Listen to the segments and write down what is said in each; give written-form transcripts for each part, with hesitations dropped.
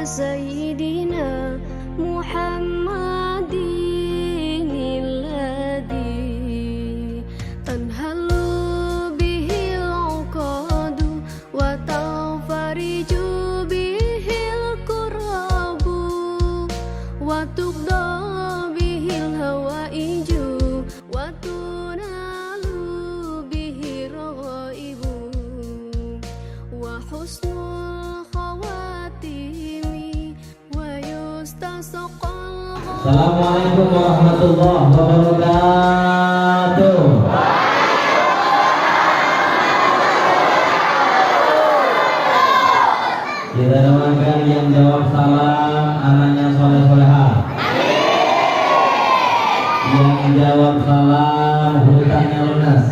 سيدنا محمد الذي تنهل به العقد وتنفرج به الكرب وتقضى به الهوائج وتنال به الرغائب وحسن الخواتيم ويستسقى. Assalamualaikum warahmatullahi wabarakatuh. Kita doakan yang jawab salam anaknya soleh-soleha. Yang jawab salam hutangnya lunas.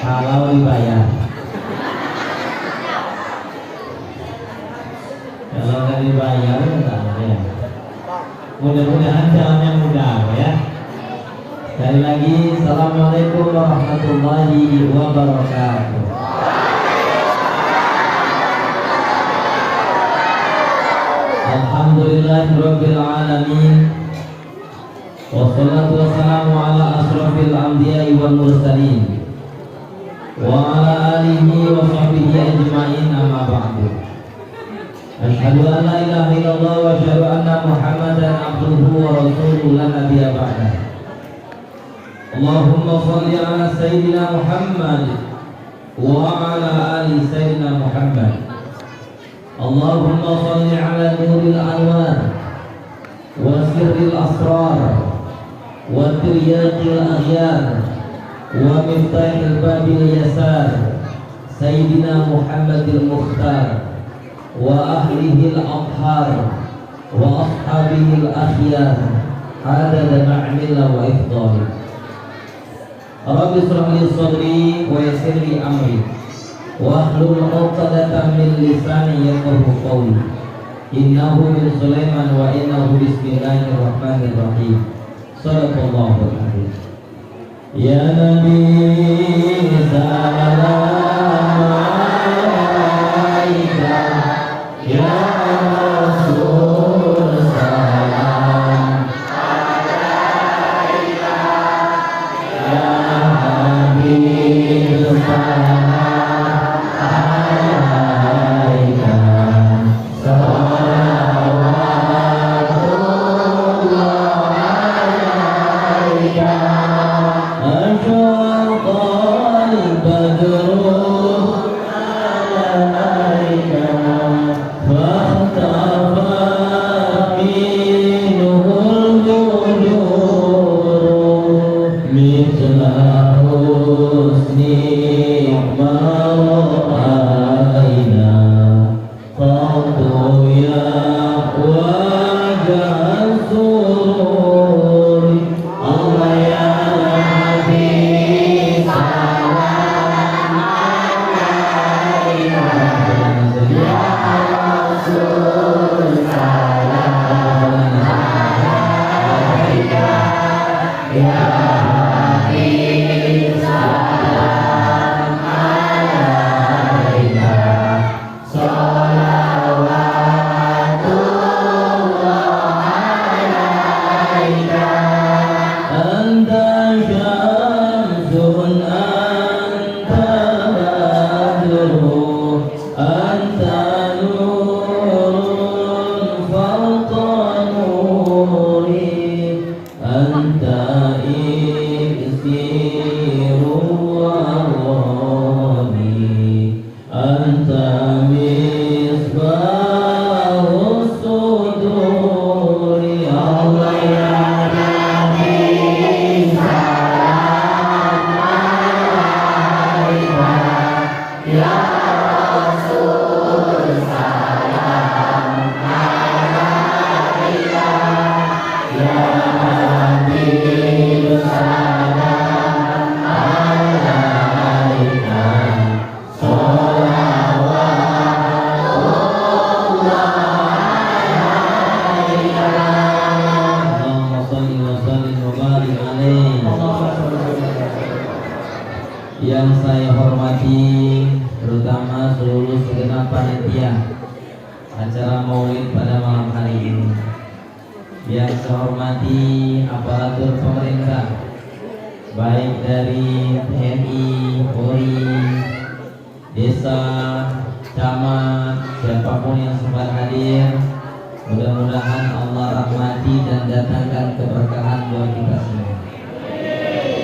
Kalau dibayar. Kalau nggak dibayar enggak ya. Mudah-mudahan jalannya mudah ya. Sekali lagi, assalamualaikum warahmatullahi wabarakatuh. Alhamdulillahirabbil alamin. Wassalatu wassalamu ala asrofil anbiya'i wal mursalin wa ala alihi wa sahbihi ajma'in, amma ba'du. Asyhadu an la ilaha illallah wa asyhadu anna Muhammadan abduhu wa rasuluhu la nabiyya ba'dah. Allahumma shalli ala sayyidina Muhammad wa ala ali sayyidina Muhammad. Allahumma shalli ala nuril anwar wa sirril asrar wa tiryaqil aghyar wa miftahil babil yasar sayyidina Muhammadil mukhtar wa ahlihil athhar wa ashabihil akhyar adada ma'mila wa ifdali. Rabbi shrah li sadri wa yassir li amri wa hlul 'uqdatam min lisani yafqahu qawli. Innahu min Sulaiman wa innahu bismillahirrahmanirrahim. Shadaqallahul azim. Ya Nabi salam alaika, ya Rasul salam alaika, ya Habib salam alaika, salawatullah alaika. Asyaqal badru alaika fahtaba minhul budur mithla husni ma'aina qadu ya wajah sururi. Allah ya Nabi salam alaika, ya Rasul salam alaika, ya Habib salam alaika, salawatullah alaika. Anta syamsun anta badru anta nurun fawqa nuri anta iksiru warani anta misbahus suduri. Allah ya Nabi salam alaika, ya Rasul salam alaika, ya Habib salam alaika, salawatullah alaika. Allahumma shalli wa sallim wa barik alaihi. Yang saya hormati terutama seluruh segenap panitia acara maulid pada malam hari ini. Yang saya hormati aparatur pemerintah, baik dari TNI, Polri, desa, camat, siapapun yang sempat hadir. Mudah-mudahan Allah rahmati dan datangkan keberkahan buat kita semua.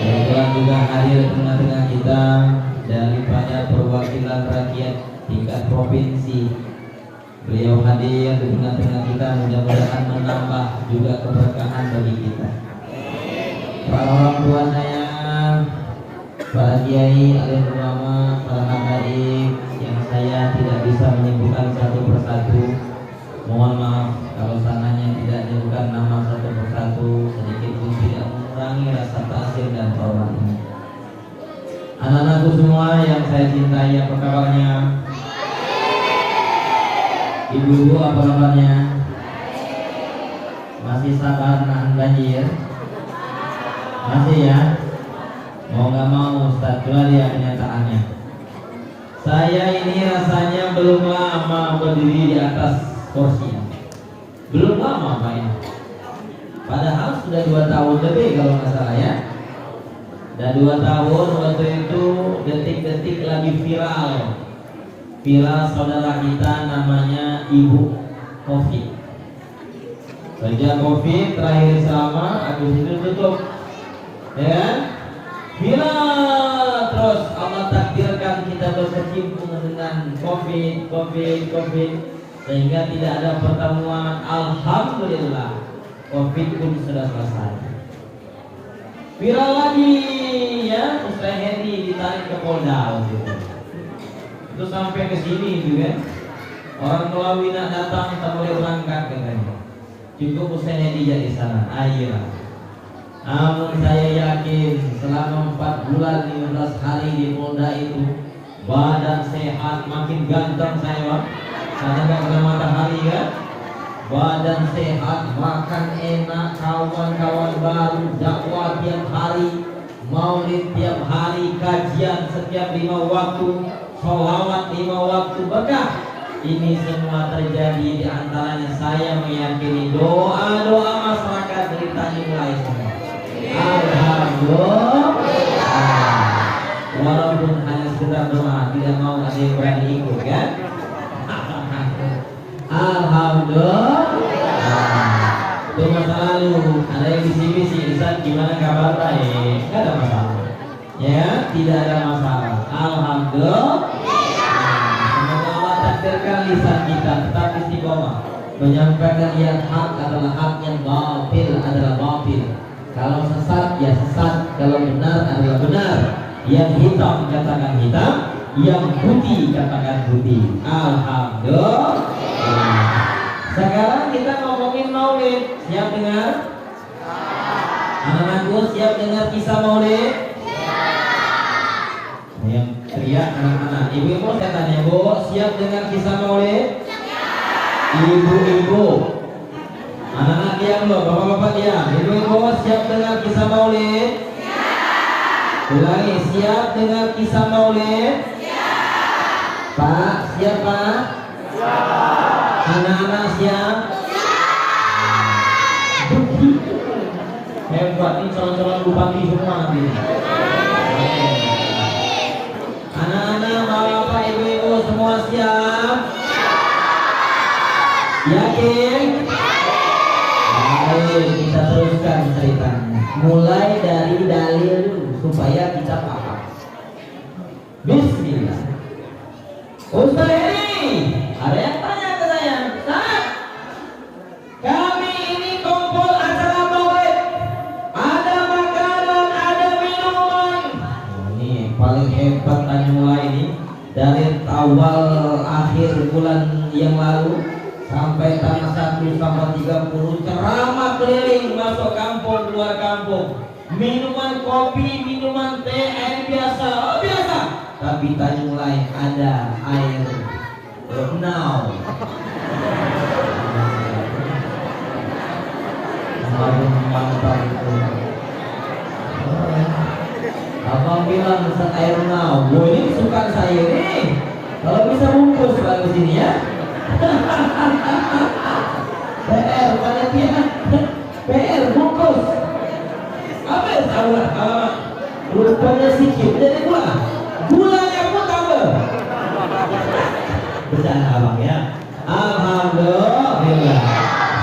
Kemudian juga hadir tengah-tengah kita daripada perwakilan rakyat tingkat provinsi. Beliau hadir di tengah-tengah kita, mudah-mudahan menambah juga keberkahan bagi kita. Para orang tua saya, para kiai, alim ulama, para habaib yang saya tidak bisa menyebutkan satu persatu. Mohon maaf kalau sananya tidak menyebutkan nama satu persatu, sedikit pun tidak mengurangi rasa tasir dan hormat ini. Anak-anakku semua yang saya cintai, apa kabarnya? Ibu-ibu apa kabarnya? Masih sabar nahan banjir? Masih ya? Mau gak mau Ustaz, coba lihat kenyataannya. Saya ini rasanya belum lama berdiri di atas kursi. Belum lama Pak ya. Padahal sudah 2 tahun lebih kalau nggak salah ya. Dan 2 tahun waktu itu detik-detik lagi viral. Viral saudara kita namanya Ibu Covid. Sejak Covid terakhir sama, habis itu tutup. Ya, viral terus. Allah takdirkan kita berkecimpung dengan Covid, sehingga tidak ada pertemuan. Alhamdulillah, Covid pun sudah selesai. Viral lagi ya, Ustaz Hedi ditarik ke Polda gitu. Itu sampai ke sini juga. Orang tua Wina datang, tak boleh berangkat katanya. Cukup Ustaz Hedi di sana. Ayolah. Namun saya yakin selama 4 bulan 15 hari di Polda itu, badan sehat, makin ganteng saya Pak. Karena gak kena matahari kan. Badan sehat, makan enak, kawan-kawan baru, dakwah tiap hari, maulid tiap hari, kajian setiap 5 waktu, sholawat 5 waktu, berkah. Ini semua terjadi di antaranya saya meyakini doa-doa masyarakat dari Tanjung mulai semua. Alhamdulillah. Walaupun hanya sekedar doa, tidak mau ada yang berani ikut kan. Alhamdulillah. Itu masa lalu. Ada yang bisi-bisi, Ustaz gimana kabar? Baik, tidak ada masalah. Ya, tidak ada masalah. Alhamdulillah. Semoga Allah takdirkan lisan kita tetap istiqomah menyampaikan yang hak adalah hak, yang batil adalah batil. Kalau sesat ya sesat, kalau benar adalah benar. Yang hitam katakan hitam, yang putih katakan putih. Alhamdulillah. Sekarang kita ngomongin maulid. Siap dengar? Anak-anakku siap dengar kisah maulid? Yang teriak anak-anak. Ibu-ibu saya tanya, Bu, siap dengar kisah maulid? Ibu-ibu, anak-anak diam loh, bapak-bapak diam. Ibu-ibu siap dengar kisah maulid? Ulangi, siap dengar kisah maulid? Pak, siap Pak? Anak-anak siap? Begitu hebat, ini calon-calon bupati semua nanti. Anak-anak, bapak, ibu-ibu semua siap? Yakin? Ayo kita teruskan ceritanya. Mulai dari dalil dulu supaya kita paham. Bismillah. Ustaz ini ada yang tanya ke saya, Ustaz, kami ini kumpul acara maulid, ada makanan, ada minuman. Ini paling hebat tanya mulai ini. Dari awal akhir bulan yang lalu sampai tanggal 1 sampai 30 ceramah keliling, masuk kampung, keluar kampung. Minuman kopi, minuman teh, air biasa, oh biasa. Tapi Tanjung Lai ada air renau. Mantap itu. Abang bilang air renau. Ini suka saya ini. Kalau bisa bungkus Pak ke sini ya. PR panitia. PR bungkus. Apa salah? Rupanya sikit jadi gula. Gulanya pun tambah. Bercanda abang ya. Alhamdulillah.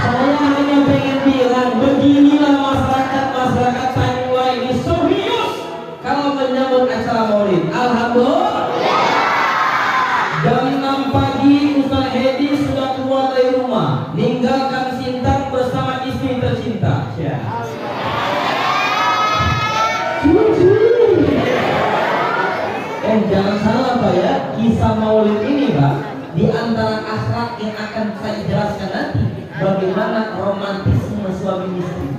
Saya hanya pengen bilang beginilah masyarakat Taiwan ini serius kalau menyambut acara Maulid. Alhamdulillah. Jam 6 pagi Ustaz Hedi sudah keluar dari rumah, ninggalkan Sintang bersama istri tercinta. Ya. Jangan salah Pak ya, kisah Maulid ini Pak, di antara akhlak yang akan saya jelaskan nanti, bagaimana romantisme suami istri.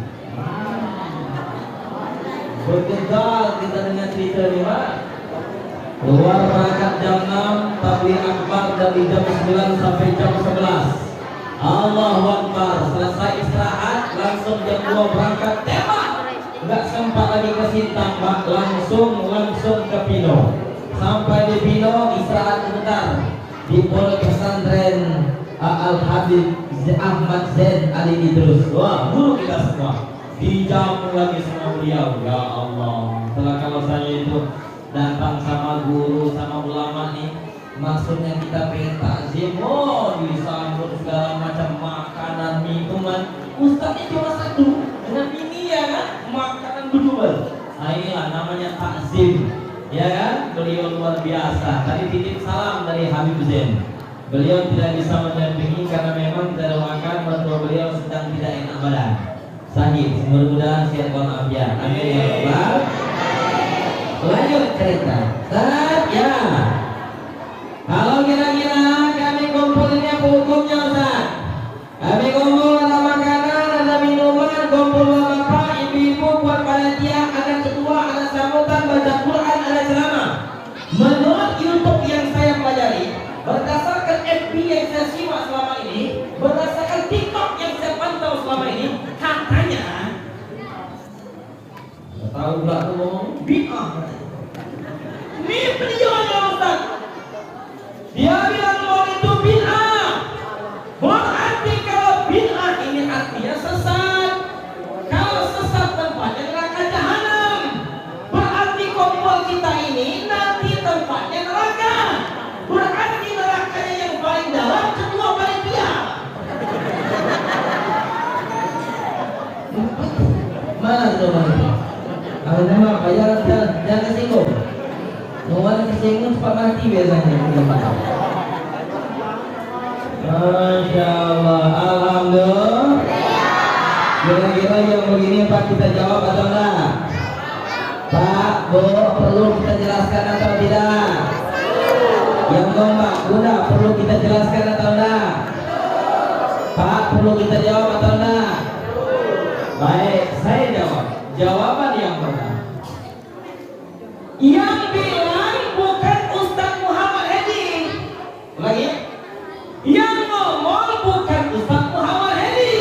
Bergegal kita dengan cerita ini Pak. Keluar berangkat jam 6, tabligh akbar dari jam 9 sampai jam 11. Allahu Akbar. Selesai istirahat, langsung jam 2 berangkat tembak. Enggak sempat lagi ke Sintang Pak, langsung ke Pino. Sampai di Pino istirahat sebentar di Pondok Pesantren Al-Habib Ahmad Zain Ali Idrus. Wah, guru kita semua. Dijamu lagi sama beliau. Ya Allah. Setelah kalau saya itu datang sama guru sama ulama nih, maksudnya kita pengen takzim, disambut segala macam makanan, minuman. Ustaznya cuma satu dengan ini ya kan, makanan berdua. Nah inilah namanya takzim, ya kan? Beliau luar biasa. Tadi titip salam dari Habib Zain. Beliau tidak bisa mendampingi karena memang kita doakan mertua beliau sedang tidak enak badan. Sakit, mudah-mudahan sehat walafiat. Amin ya rabbal. Lanjut cerita. Ya. Kalau kira-kira kami kumpulinnya hukumnya Ustaz. Kami kumpul ada makanan, ada minuman, kumpul bapak, ibu-ibu, buat panitia, ada ketua, ada sambutan, baca Quran, ada ceramah. Menurut YouTube yang saya pelajari, berdasarkan FB yang saya simak selama ini, berdasarkan TikTok yang saya pantau selama ini, katanya tahu pula tuh ngomong bid'ah. Ini videonya Ustaz. Dia bilang mau itu bid'ah. Berarti kalau bid'ah ini artinya sesat. Kalau sesat tempatnya neraka jahanam. Berarti kumpul kita ini nanti tempatnya neraka. Berarti nerakanya yang paling dalam ketua panitia. Mana tuh panitia? Kalau memang bayar jangan kesinggung. Orang kesinggung cepat mati biasanya. Masya Allah, alhamdulillah. Kira-kira yang begini Pak kita jawab atau enggak? Pak, Bu, perlu kita jelaskan atau tidak? Yang Mbak, Bunda, perlu kita jelaskan atau enggak? Pak, perlu kita jawab atau enggak? Baik, saya jawab. Jawaban yang pertama, yang bilang bukan Ustaz Muhammad Hedi. Lagi, yang ngomong bukan Ustaz Muhammad Hedi.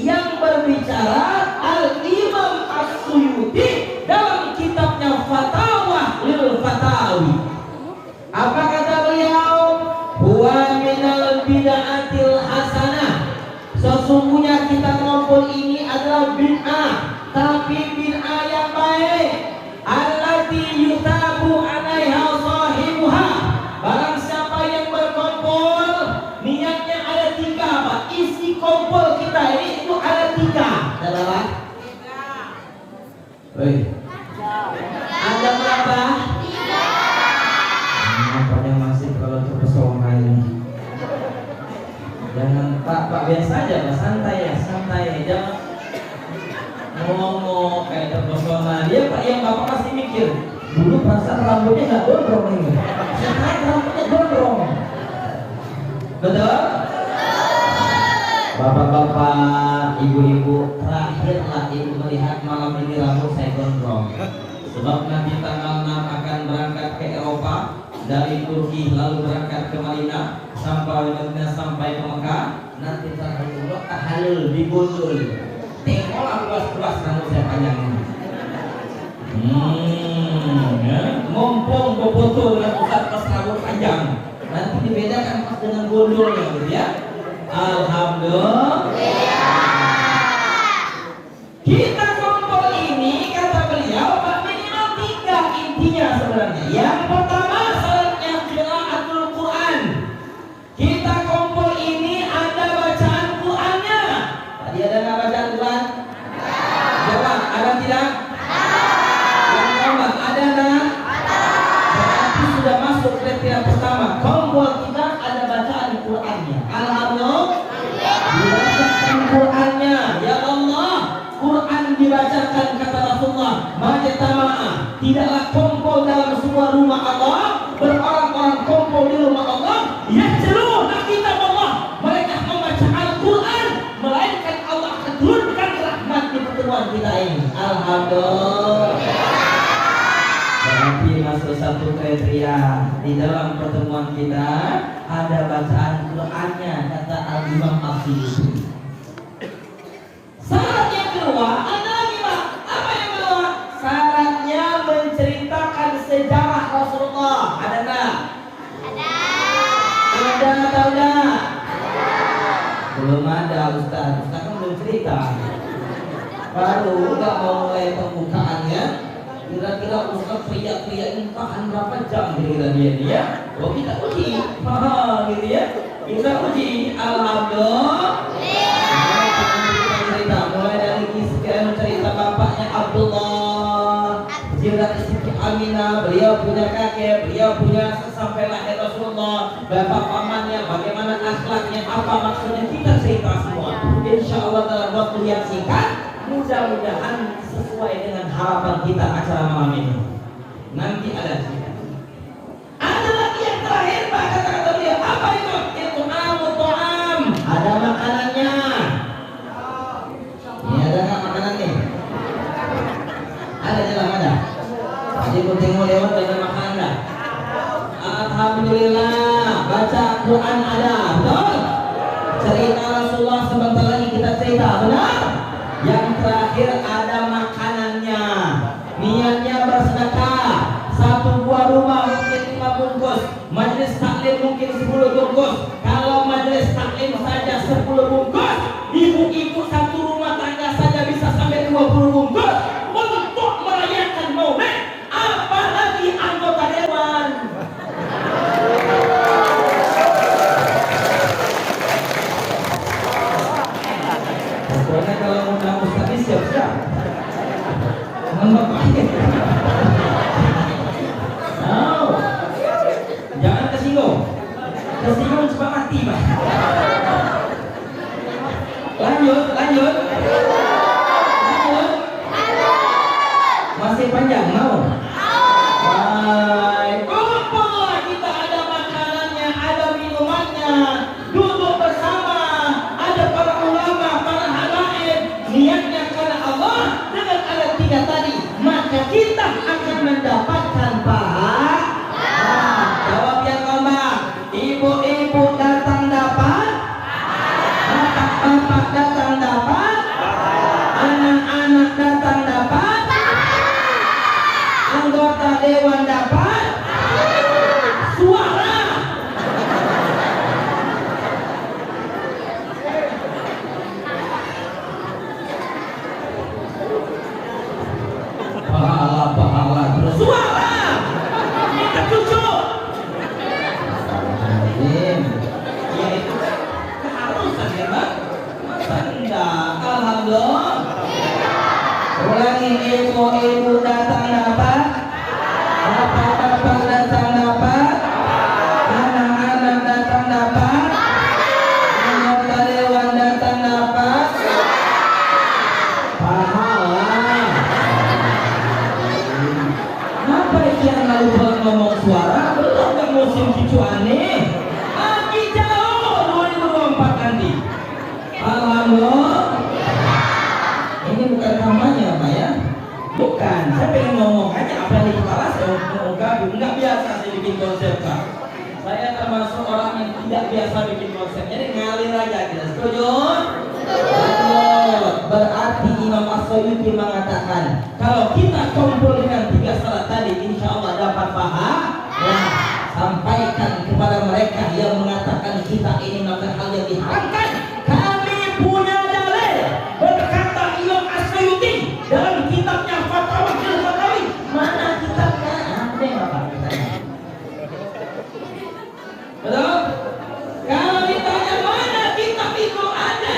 Yang berbicara Al-Imam As-Suyuti dalam kitabnya Fatawa lil Fatawi. Apa kata beliau? Huwa minal bid'atil hasanah. Sesungguhnya kita ngumpul ini adalah bid'ah, tapi bid'ah yang baik. Allati yutabu alaiha sahibuha. Barang siapa yang berkumpul, niatnya ada 3 Pak. Isi kumpul kita ini itu ada 3. Adalah ada berapa? 3. Nampaknya masih kalau terpesona ini. Jangan Pak biasa aja Pak, santai, jangan ngomong kayak terpesona. Dia Pak yang Bapak pasti mikir, dulu perasaan rambutnya nggak gondrong ini, sekarang rambutnya gondrong. Betul? Bapak-bapak, ibu-ibu, terakhirlah ibu melihat malam ini rambut saya gondrong. Sebab nanti tanggal 6 akan berangkat ke Eropa, dari Turki lalu berangkat ke Madinah, sampai Madinah sampai ke Mekah. Nanti terakhir tahalul di Bundul. Tengoklah luas-luas rambut saya panjang ini. Ya. Mumpung foto dengan Ustaz pas rambut panjang, nanti dibedakan dengan gondolnya gitu ya. Alhamdulillah. Kita kumpul ini kata beliau minimal 3 intinya sebenarnya. Yang pertama syaratnya qiraatul Quran. Kita kumpul ini ada bacaan Qurannya. Tadi ada nggak bacaan Quran? Jawab, ada tidak? Yang keempat, ada nggak? Berarti sudah masuk kriteria pertama. Kumpul kita ada bacaan Qurannya. Alhamdulillah. Dibacakan Qurannya. Ya Allah, Quran dibacakan kata Rasulullah. Majtama'a, tidaklah kumpul dalam sebuah rumah Allah, berorang-orang kumpul di rumah Allah, yatluuna kitab Allah, mereka membaca Al-Quran, melainkan Allah akan turunkan rahmat di pertemuan kita ini. Alhamdulillah. Berarti masuk satu kriteria di dalam pertemuan kita ada bacaan Qurannya kata Al-Imam As-Suyuti. Syarat yang kedua ada lagi Pak. Apa yang kedua? Syaratnya menceritakan sejarah Rasulullah. Ada nggak? Ada atau enggak? Belum ada Ustaz. Ustaz kan belum cerita. Baru nggak mau mulai pembukaannya. Kira-kira Ustaz teriak-teriakin tahan berapa jam kira-kira dia. Oh kita uji. Gitu ya. Kita uji. Alhamdulillah. Mulai dari kisah cerita bapaknya Abdullah, Jirat Siti Aminah, beliau punya kakek, beliau punya sampai lahir Rasulullah, bapak pamannya, bagaimana akhlaknya, apa maksudnya kita cerita semua. Insya Allah dalam waktu yang singkat, mudah-mudahan sesuai dengan harapan kita acara malam ini. Nanti ada cerita. Ada lagi yang terakhir Pak, kata-kata beliau, apa itu? Itu al-ta'am, ada makanannya. Ini ada nggak makanan nih? Ada jelas ada. Tadi pun tengok lewat dengan makanan dah. Alhamdulillah, baca Quran ada, betul? Cerita Rasulullah sebentar lagi kita cerita, benar? Yang terakhir ada makanannya. Niatnya bersedekah. 1 buah rumah mungkin 5 bungkus, majelis taklim mungkin 10 bungkus. Kalau majelis taklim saja 10 bungkus, ibu-ibu 1 rumah tangga saja bisa sampai 20 bungkus untuk merayakan Maulid, apalagi anggota dewan. Pokoknya kalau undang Ustaz siap-siap. Jangan kesinggung. Kesinggung cuma mati Pak. Lanjut. Masih panjang mau? Baik. Kumpul kita ada makanannya, ada minumannya, duduk bersama, ada para ulama, para habaib, niatnya karena Allah dengan ada 3 tadi, maka kita akan mendapatkan pahala. Jawab yang kompak. Ibu-ibu datang dapat, bapak datang dapat, anak-anak datang dapat, anggota dewan dapat, suara. Pahala terus suara. Kita cucuk. Ya itu keharusan ya Pak. Masa enggak? Alhamdulillah. Ulangi, ibu-ibu datang dapat, bapak-bapak datang dapat, anak-anak datang dapat, anggota dewan datang dapat, pahala. Apa yang lalu ngomong suara? Belum ke musim cucuan nih. Lagi jauh 2024 nanti. Alhamdulillah. Ini bukan kampanye Pak ya. Bukan, saya pengen ngomong aja apa yang di kepala saya mau gabung. Nggak biasa saya bikin konsep Pak. Saya termasuk orang yang tidak biasa bikin konsep. Jadi ngalir aja kita. Setuju? Berarti Imam As-Suyuti mengatakan kalau kita kumpul dengan 3 syarat tadi, insya Allah dapat pahala. Sampaikan kepada mereka yang mengatakan menggunakan hal yang diharamkan. Kami punya dalil, berkata Imam Asyuyuti dalam kitabnya Fatwa Al-Fatawi. Mana kitabnya? Ada apa kitabnya? Betul? Kalau ditanya mana kitab itu, ada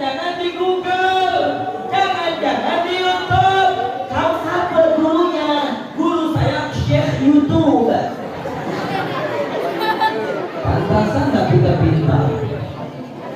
jangan di Google, jangan di YouTube. Kau siapa gurunya? Guru saya Syekh YouTube. Pantasan tak kita pintar.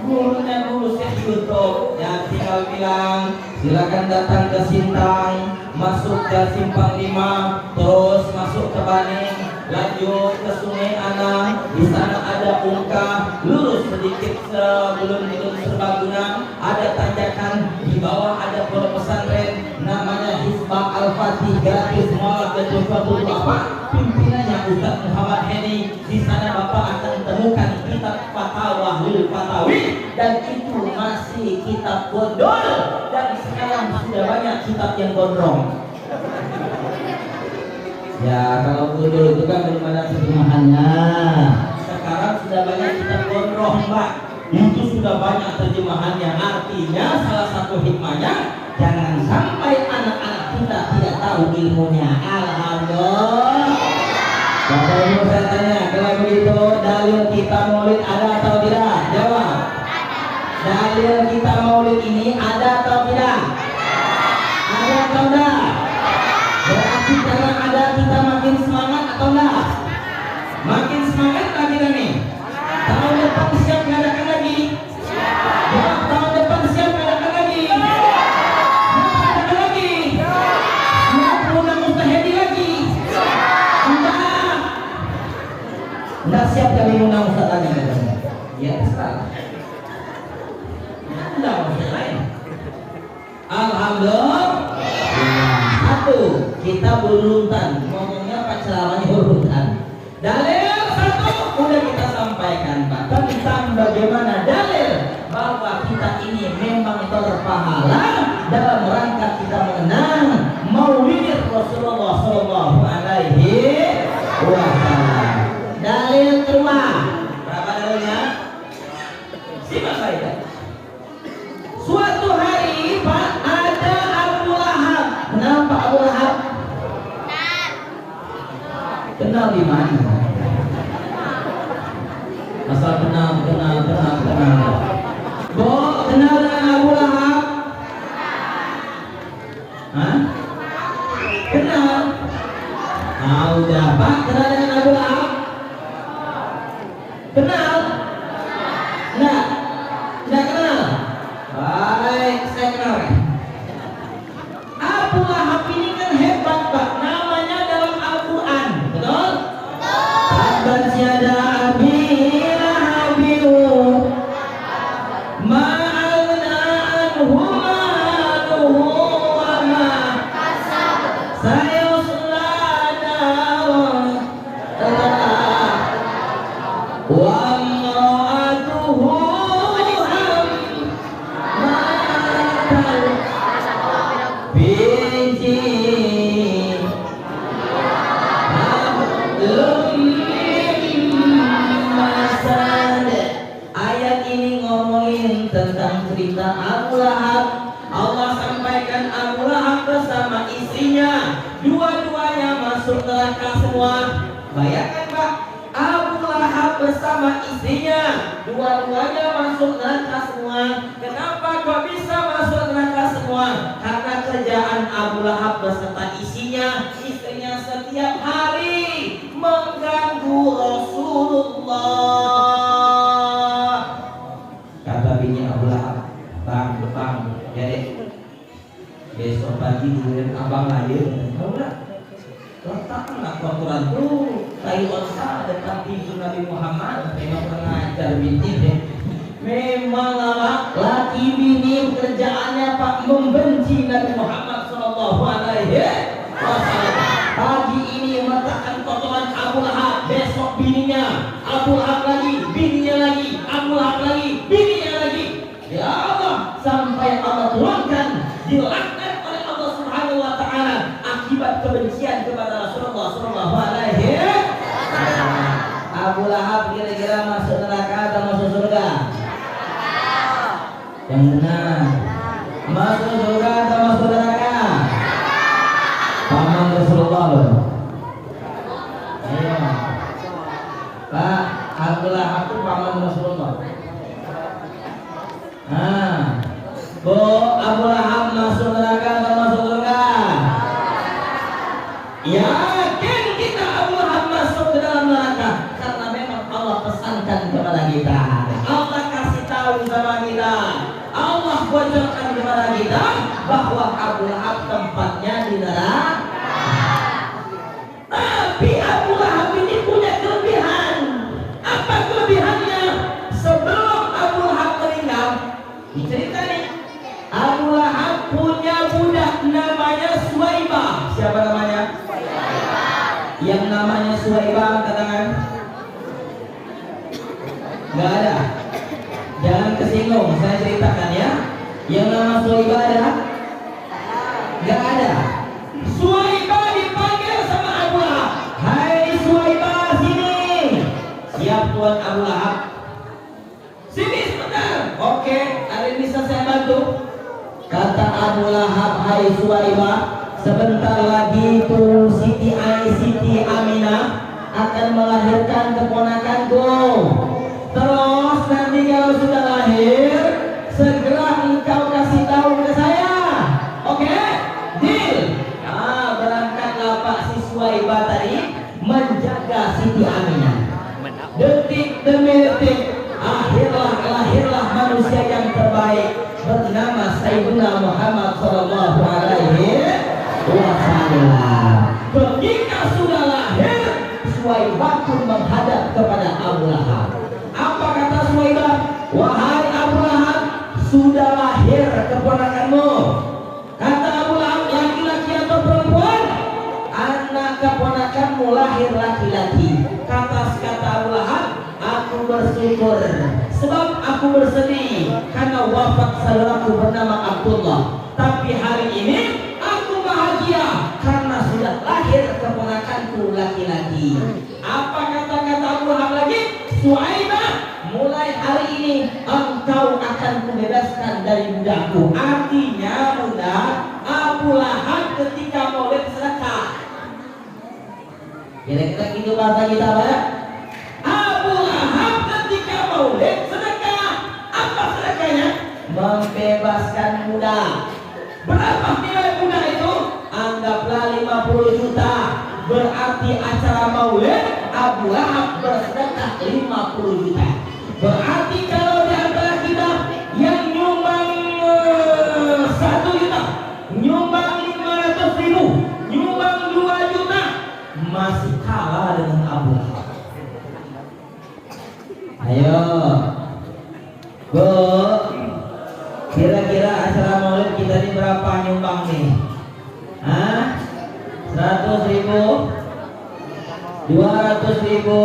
Gurunya guru Syekh YouTube. Ya tinggal bilang silakan datang ke Sintang, masuk ke Simpang 5, terus masuk ke Baning, lanjut ke Sungai Anang. Di sana ada Ungkah, lurus sedikit sebelum Serbaguna ada tanjakan, di bawah ada pondok pesantren namanya Hizbah Al-Fatih, gratis, mualaf dan sesuatu apa. Pimpinannya Ustaz Muhammad Heni. Di sana Bapak akan temukan kitab Fatwa Al-Fatawi, dan itu masih kitab gondol, dan sekarang sudah banyak kitab yang gondrong. Ya kalau dulu itu kan belum ada terjemahannya. Sekarang sudah banyak kitab gondrong, Mbak. Itu sudah banyak terjemahannya. Artinya salah satu hikmahnya, jangan sampai anak-anak kita tidak tahu ilmunya. Alhamdulillah. Bapak Ibu saya tanya, kalau begitu dalil kita maulid ada atau tidak? Jawab. Dalil kita maulid ini ada atau tidak? Ada atau tidak? Berarti karena ada kita makin semangat atau enggak? Makin semangat lagi nih. Tahun depan siap ngadakan lagi? Ya, tahun depan siap ngadakan lagi? Siap ngadakan lagi? Siap undang Mustahedi lagi? Enggak siap kami undang Ustaz lagi. Ya, terserah. Enggak maksud lain. Alhamdulillah. Satu, kita berurutan, ngomongnya apa ceramahnya berurutan. Dalil satu udah kita sampaikan, Pak. Tentang bagaimana dalil bahwa kita ini memang berpahala dalam rangka kita mengenang Maulid Rasulullah Shallallahu Alaihi Wasallam. Dalil kedua, berapa dalilnya? Simak baik. Suatu hari, Pak, ada Abu Lahab. Kenapa Abu Lahab? Kenal di mana? Asal kenal. Bo, kenal dengan Abu Lahab? Hah? Kenal? Ah, udah Pak, kenal dengan Abu Lahab? Kenal? Enggak? Enggak kenal? Baik, saya kenal. Abu Lahab ini kan hebat, Pak. Namanya dalam Al-Quran, betul? Tabbat yada abi lahabin ma aghna anhu maluhu wa ma kasab sayusla naran wa imra'atuhu ayat ini ngomongin tentang cerita Abu Lahab. Allah sampaikan Abu Lahab bersama istrinya, dua-duanya masuk neraka semua. Bayangkan Pak, Abu Lahab bersama istrinya, dua-duanya masuk neraka semua. Kenapa kok bisa masuk neraka semua? Karena kerjaan Abu Lahab beserta istrinya setiap hari mengganggu Rasulullah. Kata bini Abu Lahab, bang, ya deh, besok pagi dilihat abang lahir. Udah, letakkanlah kotoran tuh kayu onsa dekat pintu Nabi Muhammad. Memang pengajar binti deh. Memang laki bini kerjaannya Pak membenci Nabi Muhammad Sallallahu Alaihi Wasallam. Pagi ini meletakkan kotoran Abu Lahab, besok bininya Abu Lahab lagi, bininya lagi, Abu Lahab lagi, bininya lagi. Ya Allah, sampai Allah turunkan dilaknat oleh Allah Subhanahu Wa Taala akibat kebencian kepada Rasulullah Sallallahu Alaihi Wasallam. Abu Lahab kira-kira masuk neraka atau masuk Yang benar. Masuk surga atau masuk neraka? Paman Rasulullah loh. Ayo. Pak, Abu Lahab itu paman Rasulullah. Bu, Abu Lahab masuk neraka atau masuk surga? Yakin kita Abu Lahab masuk ke dalam neraka karena memang Allah pesankan kepada kita. Allah kasih tahu sama kita. Allah bocorkan kepada kita bahwa Abu Lahab tempatnya di neraka. Tapi Abu Lahab ini punya kelebihan. Apa kelebihannya? Sebelum Abu Lahab meninggal, diceritain Abu Lahab punya budak namanya Suwaibah. Siapa namanya? Yang namanya Suwaibah angkat tangan. Gak ada. Jangan kesinggung, saya ceritakan ya. Yang nama Suwaibah ada? Gak ada. Suwaibah dipanggil sama Abu Lahab. Hai Suwaibah, sini. Siap Tuan Abu Lahab. Sini sebentar. Oke, hari ini bisa saya bantu. Kata Abu Lahab, hai Suwaibah, sebentar lagi tuh Siti Aminah akan melahirkan keponakanku. Terus nanti kalau sudah lahir, segera engkau kasih tahu ke saya. Oke? Deal. Nah, berangkatlah Pak si Suwaibah tadi menjaga Siti Aminah. Detik demi detik, lahirlah manusia yang terbaik bernama Sayyidina Muhammad sallallahu alaihi wasallam. Ketika sudah lahir, Suwaibah pun menghadap kepada Abu Lahab. Apa kata Suwaibah? Wahai Abu Lahab, sudah lahir keponakanmu. Kata Abu Lahab, laki-laki atau perempuan? Anak keponakanmu lahir laki-laki. Kata Abu Lahab, aku bersyukur sebab aku bersedih karena wafat saudaraku bernama Abdullah. Tapi hari ini aku bahagia karena sudah lahir keponakanku laki-laki. Apa kata-kata Abu Lahab lagi? Suwaibah, mulai hari ini engkau akan kubebaskan dari budakku. Artinya budak Abu Lahab ketika maulid sedekah. Kira-kira gitu bahasa kita Pak. Abu Lahab ketika maulid sedekah. Apa sedekahnya? Membebaskan budak. Berapa nilai budak itu? Anggaplah 50 juta. Berarti acara maulid Abu Lahab bersedekah 50 juta. Berarti kalau di antara kita yang nyumbang 1 juta, nyumbang 500 ribu, nyumbang 2 juta, masih kalah dengan Abu Lahab. Ayo, Bu, kira-kira acara maulid kita ini berapa nyumbang nih? 100 ribu, 200 ribu,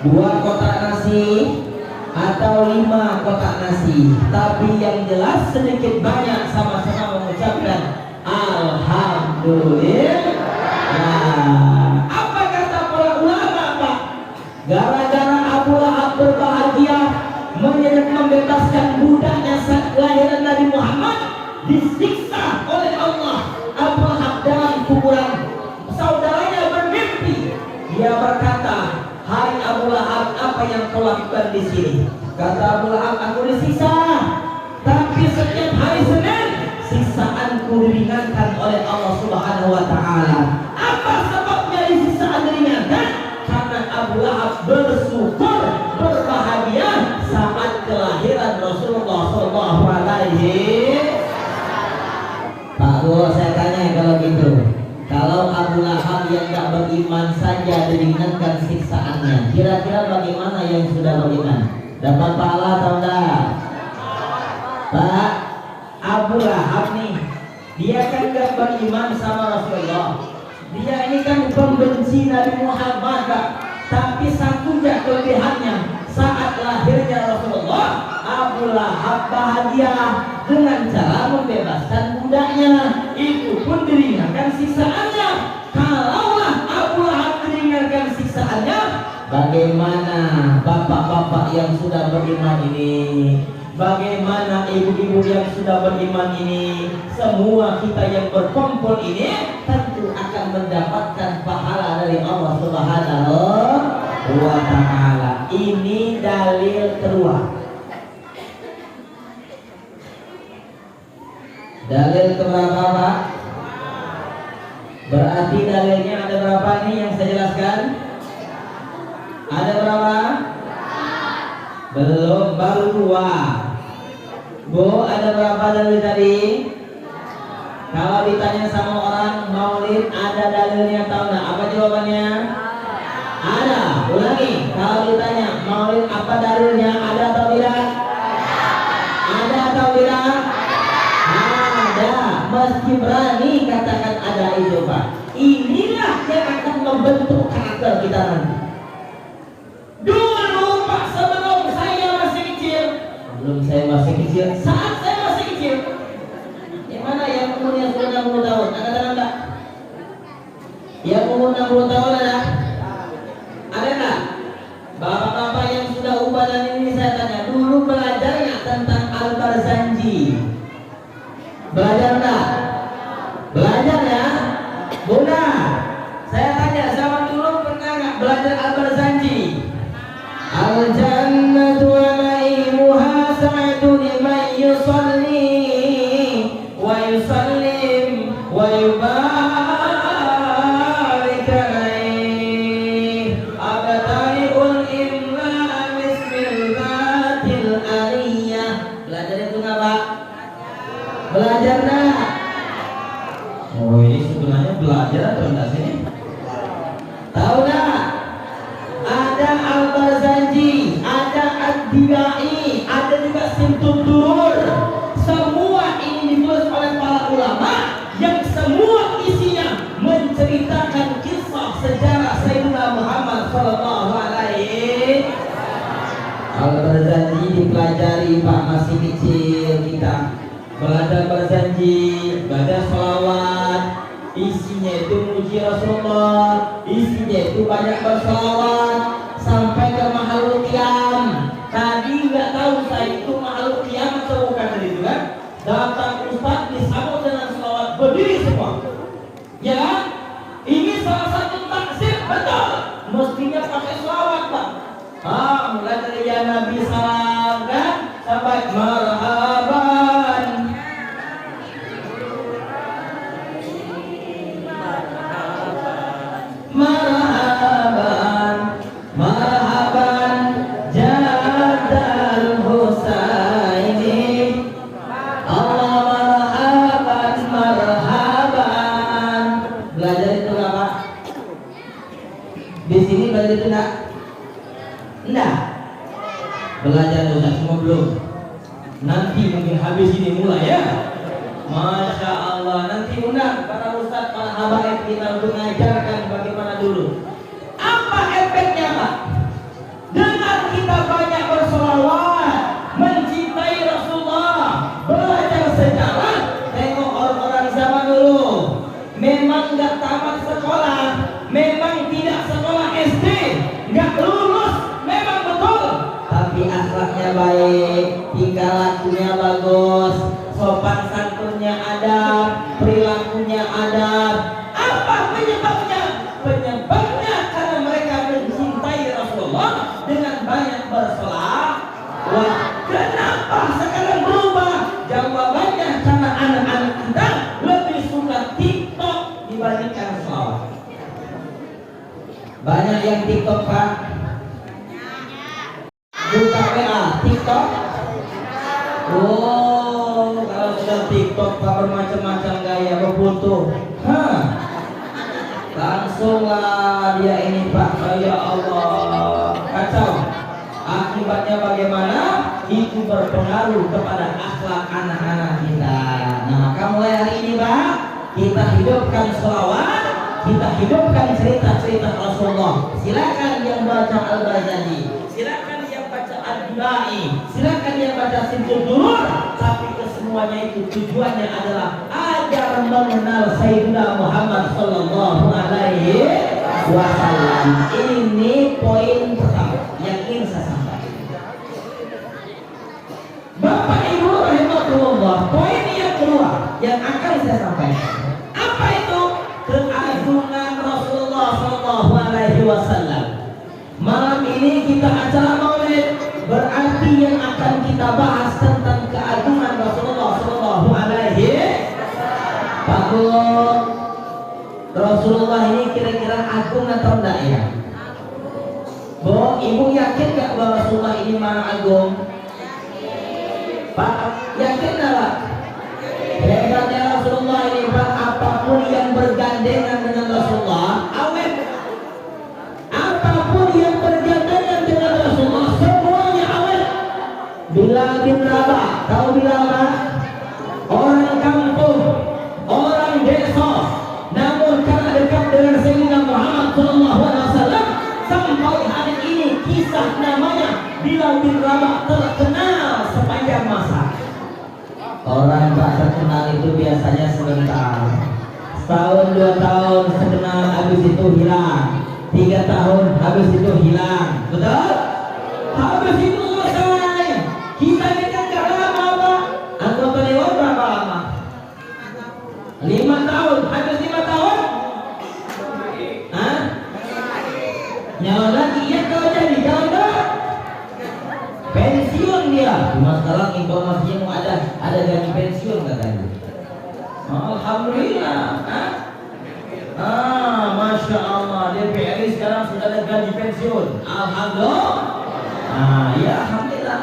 2 kotak nasi, atau 5 kotak nasi. Tapi yang jelas sedikit banyak sama-sama mengucapkan Alhamdulillah. Apa kata para ulama Pak? Gara-gara Abu Lahab berbahagia membebaskan budaknya saat kelahiran Nabi Muhammad, disiksa oleh Allah Abu Lahab dalam kuburan. Saudaranya bermimpi. Dia berkata, hai Abu Lahab, apa yang kau lakukan di sini? Kata Abu Lahab, aku disiksa. Tapi setiap hari Senin siksaanku diringankan oleh Allah Subhanahu wa taala. Apa sebabnya siksaan diringankan? Karena Abu Lahab bersyukur, berbahagia saat kelahiran Rasulullah sallallahu alaihi. Pak Guru, saya tanya kalau gitu. Kalau Abu Lahab yang tak beriman saja diringankan siksaannya, kira-kira bagaimana yang sudah beriman? Dapat pahala atau enggak? Pak, Abu Lahab nih, dia kan gak beriman sama Rasulullah. Dia ini kan pembenci Nabi Muhammad, Pak. Tapi satu aja kelebihannya, saat lahirnya Rasulullah, Abu Lahab bahagia dengan cara membebaskan budaknya. Itu pun diringankan siksaannya. Kalaulah Abu Lahab diringankan siksaannya, bagaimana bapak-bapak yang sudah beriman ini? Bagaimana ibu-ibu yang sudah beriman ini, semua kita yang berkumpul ini tentu akan mendapatkan pahala dari Allah Subhanahu wa ta'ala. Ini dalil kedua. Dalil keberapa, Pak? Berarti dalilnya ada berapa nih yang saya jelaskan? Ada berapa? Belum, baru dua. Bu, ada berapa dalil tadi? Kalau ditanya sama orang maulid ada dalilnya atau enggak? Apa jawabannya? Ada. Ulangi. Kalau ditanya maulid apa dalilnya? Ada atau tidak? Ada atau tidak? Ada. Mesti berani katakan ada itu, Pak. Inilah yang akan membentuk karakter kita nanti. Dulu Pak, sebelum saya masih kecil, saat saya masih kecil, yang mana yang umurnya sudah 60 tahun? Ada enggak? Yang umur 60 tahun ada? Ada enggak? Bapak-bapak yang sudah ubah dan ini saya tanya, dulu belajar nggak tentang Al-Barzanji? Belajar enggak? Belajar ya? Bunda, saya tanya, zaman dulu pernah nggak belajar Al-Barzanji? Al-jannatu wa na'imuha sa'atu liman yusalli wa yusallim wa yubarik alaih abtari'ul imla bismil zatil aliyah. Belajar itu nggak, Pak? Belajar nggak? Oh, ini sebenarnya belajar atau enggak sih? Tahu nggak? Ada Al-Barzanji, ada Ad-Dibai, ada juga Simtud Durur. Semua ini ditulis oleh para ulama yang semua isinya menceritakan kisah sejarah Sayyidina Muhammad sallallahu alaihi. Al-Barzanji dipelajari, Pak, masih kecil kita. Belajar Barzanji, baca sholawat, isinya itu muji Rasulullah, isinya itu banyak berselawat sampai ke makhluk qiyam. Tadi nggak tahu saya itu makhluk qiyam atau bukan tadi itu kan? Datang Ustaz disambut dengan selawat, berdiri semua. Ya kan? Ini salah satu taksir, betul. Mestinya pakai selawat, Pak. Mulai dari ya Nabi salam kan sampai marhaban. Marhaban, marhaban, Jadal Husaini. Allah marhaban, marhaban. Belajar itu nggak, Pak? Di sini belajar itu nggak? Enggak. Belajar Ustaz semua belum? Nanti mungkin habis ini mulai ya. Masya Allah, nanti undang para ustaz, para habaib kita untuk mengajarkan bagaimana dulu. Apa efeknya, Pak? Dengan kita banyak bersolawat, mencintai Rasulullah, belajar sejarah. Tengok orang-orang zaman dulu, memang nggak tamat sekolah, memang tidak sekolah SD, nggak lulus, memang betul. Tapi akhlaknya baik, tingkah lakunya bagus, sopan santunnya ada, perilakunya ada. Apa penyebabnya? Penyebabnya karena mereka mencintai Rasulullah dengan banyak berselawat. Kenapa sekarang berubah? Jawabannya karena anak-anak kita lebih suka TikTok dibandingkan selawat. Banyak yang TikTok, Pak. Buka WA, TikTok. Oh, kalau sudah TikTok Pak, bermacam-macam gaya berfoto. Langsunglah dia ini, Pak. Ya Allah, kacau. Akibatnya bagaimana? Itu berpengaruh kepada akhlak anak-anak kita. Nah, maka mulai hari ini, Pak, kita hidupkan sholawat, kita hidupkan cerita-cerita Rasulullah. Silakan yang baca Al-Barzanji, silakan yang baca Ad-Dibai, silakan yang baca Simtud Durur, tapi kesemuanya itu tujuannya adalah agar mengenal Sayyidina Muhammad sallallahu alaihi wasallam. Ini poin pertama yang ingin saya sampaikan. Bapak Ibu rahimahullah, poin yang kedua yang akan saya sampaikan. Apa itu? Keagungan Rasulullah Shallallahu Alaihi Wasallam. Malam ini kita acara Maulid, berarti yang akan kita bahas tentang keagungan Rasulullah Shallallahu Alaihi Wasallam. Pak Bu, Rasulullah ini kira-kira agung atau enggak ya? Bu, Ibu yakin nggak bahwa Rasulullah ini maha agung? Pak, yakin nggak? Hebatnya Rasulullah ini Pak, apapun yang bergandengan dengan Rasulullah awet. Apapun yang bergandengan dengan Rasulullah semuanya awet. Bilal bin Rabah, tahu Bilal Pak? Orang kampung, orang desa, namun karena dekat dengan Sayyidina Muhammad SAW, sampai hari ini kisah namanya Bilal bin Rabah terkenal sepanjang masa. Orang tak terkenal itu biasanya sebentar, setahun 2 tahun terkenal, habis itu hilang, 3 tahun habis itu hilang, betul? Habis itu selesai. Kita ini kan gak lama Pak. Anggota dewan berapa lama? 5 tahun, habis 5 tahun? Hah? Nyalon lagi, ya kalau jadi, kalau enggak pensiun dia. Cuma sekarang informasinya mau ada gaji pensiun katanya. Alhamdulillah. Masya Allah, DPRI sekarang sudah ada gaji pensiun. Alhamdulillah. Ya alhamdulillah.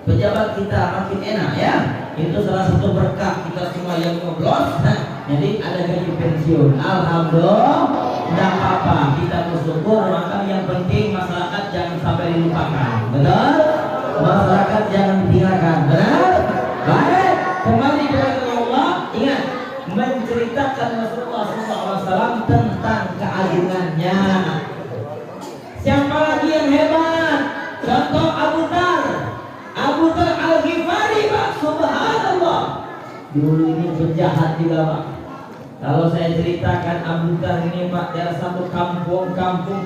Pejabat kita makin enak ya. Itu salah satu berkah kita semua yang ngoblos. Jadi ada gaji pensiun. Alhamdulillah. Tidak apa-apa, kita bersyukur. Maka yang penting masyarakat jangan sampai dilupakan. Betul? Masyarakat jangan ditinggalkan. Benar? Baik. Kembali kepada Allah. Ingat, menceritakan Rasulullah SAW tentang keagungannya. Siapa lagi yang hebat? Contoh Abu Dhar Al-Ghifari Pak. Subhanallah. Dulu ini penjahat juga Pak. Kalau saya ceritakan Abu Dhar ini Pak, dari satu kampung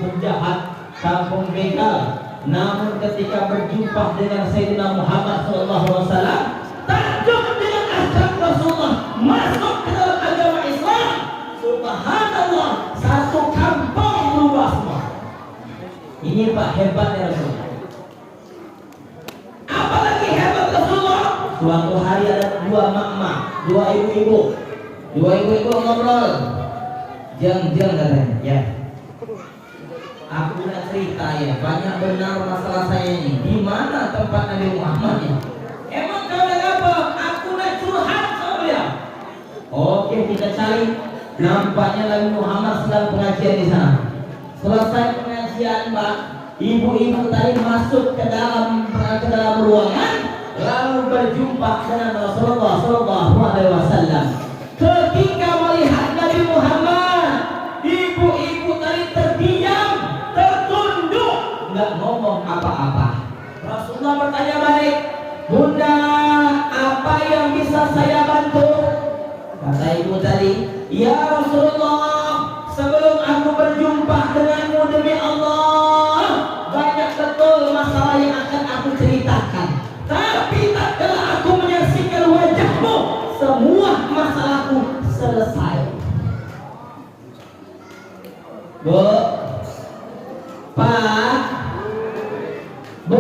penjahat, kampung begal. Namun ketika berjumpa dengan Sayyidina Muhammad SAW, takjub dengan akhlak Rasulullah, masuk ke dalam agama Islam. Subhanallah, satu kampung berubah semua. Ini Pak hebatnya Rasulullah. Apalagi hebat Rasulullah. Suatu hari ada 2 mak-mak, 2 ibu-ibu ngobrol. Jeng katanya, ya. Aku udah cerita ya, banyak benar masalah saya ini. Di mana tempat Nabi Muhammad ya? Emang kau udah apa? Aku udah curhat sama dia. Oke, kita cari. Nampaknya Nabi Muhammad sedang pengajian di sana. Selesai pengajian Pak, ibu-ibu tadi masuk ke dalam ruangan, lalu berjumpa dengan Rasulullah SAW. Ketika melihat Nabi Muhammad, ibu-ibu tadi terdiam, tertunduk, nggak ngomong apa-apa. Rasulullah bertanya balik, Bunda, apa yang bisa saya bantu? Kata ibu tadi, ya Rasulullah, sebelum aku berjumpa denganmu demi Allah, banyak betul masalah yang akan aku ceritakan. Tapi tak kala aku menyaksikan wajahmu, semua masalahku selesai. Bu, Pak, Bu,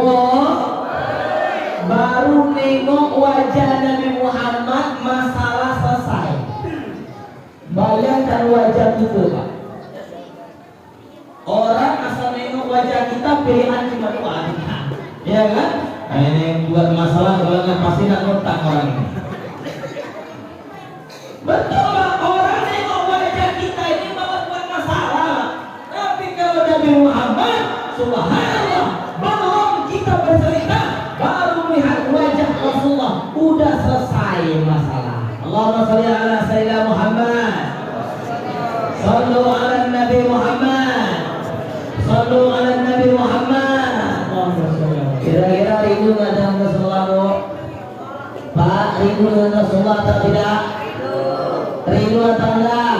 baru nengok wajah Nabi Muhammad, masalah selesai. Bayangkan wajah itu Pak. Orang asal nengok wajah kita pilihan cuma 2, ya kan? Nah, ini yang buat masalah kalau pasti nak kontak orang ini. Betul Pak, orang nengok wajah kita ini malah buat masalah. Tapi kalau Nabi Muhammad, subhanallah, belum kita bercerita, baru melihat wajah Rasulullah, udah selesai masalah. Allahumma sholli ala sayyidina Muhammad. Sallu ala Nabi Muhammad. Sallu ala Nabi Muhammad. Kira-kira rindu nggak dengan Rasulullah Bu? Pak, rindu dengan Rasulullah atau tidak? Rindu atau enggak?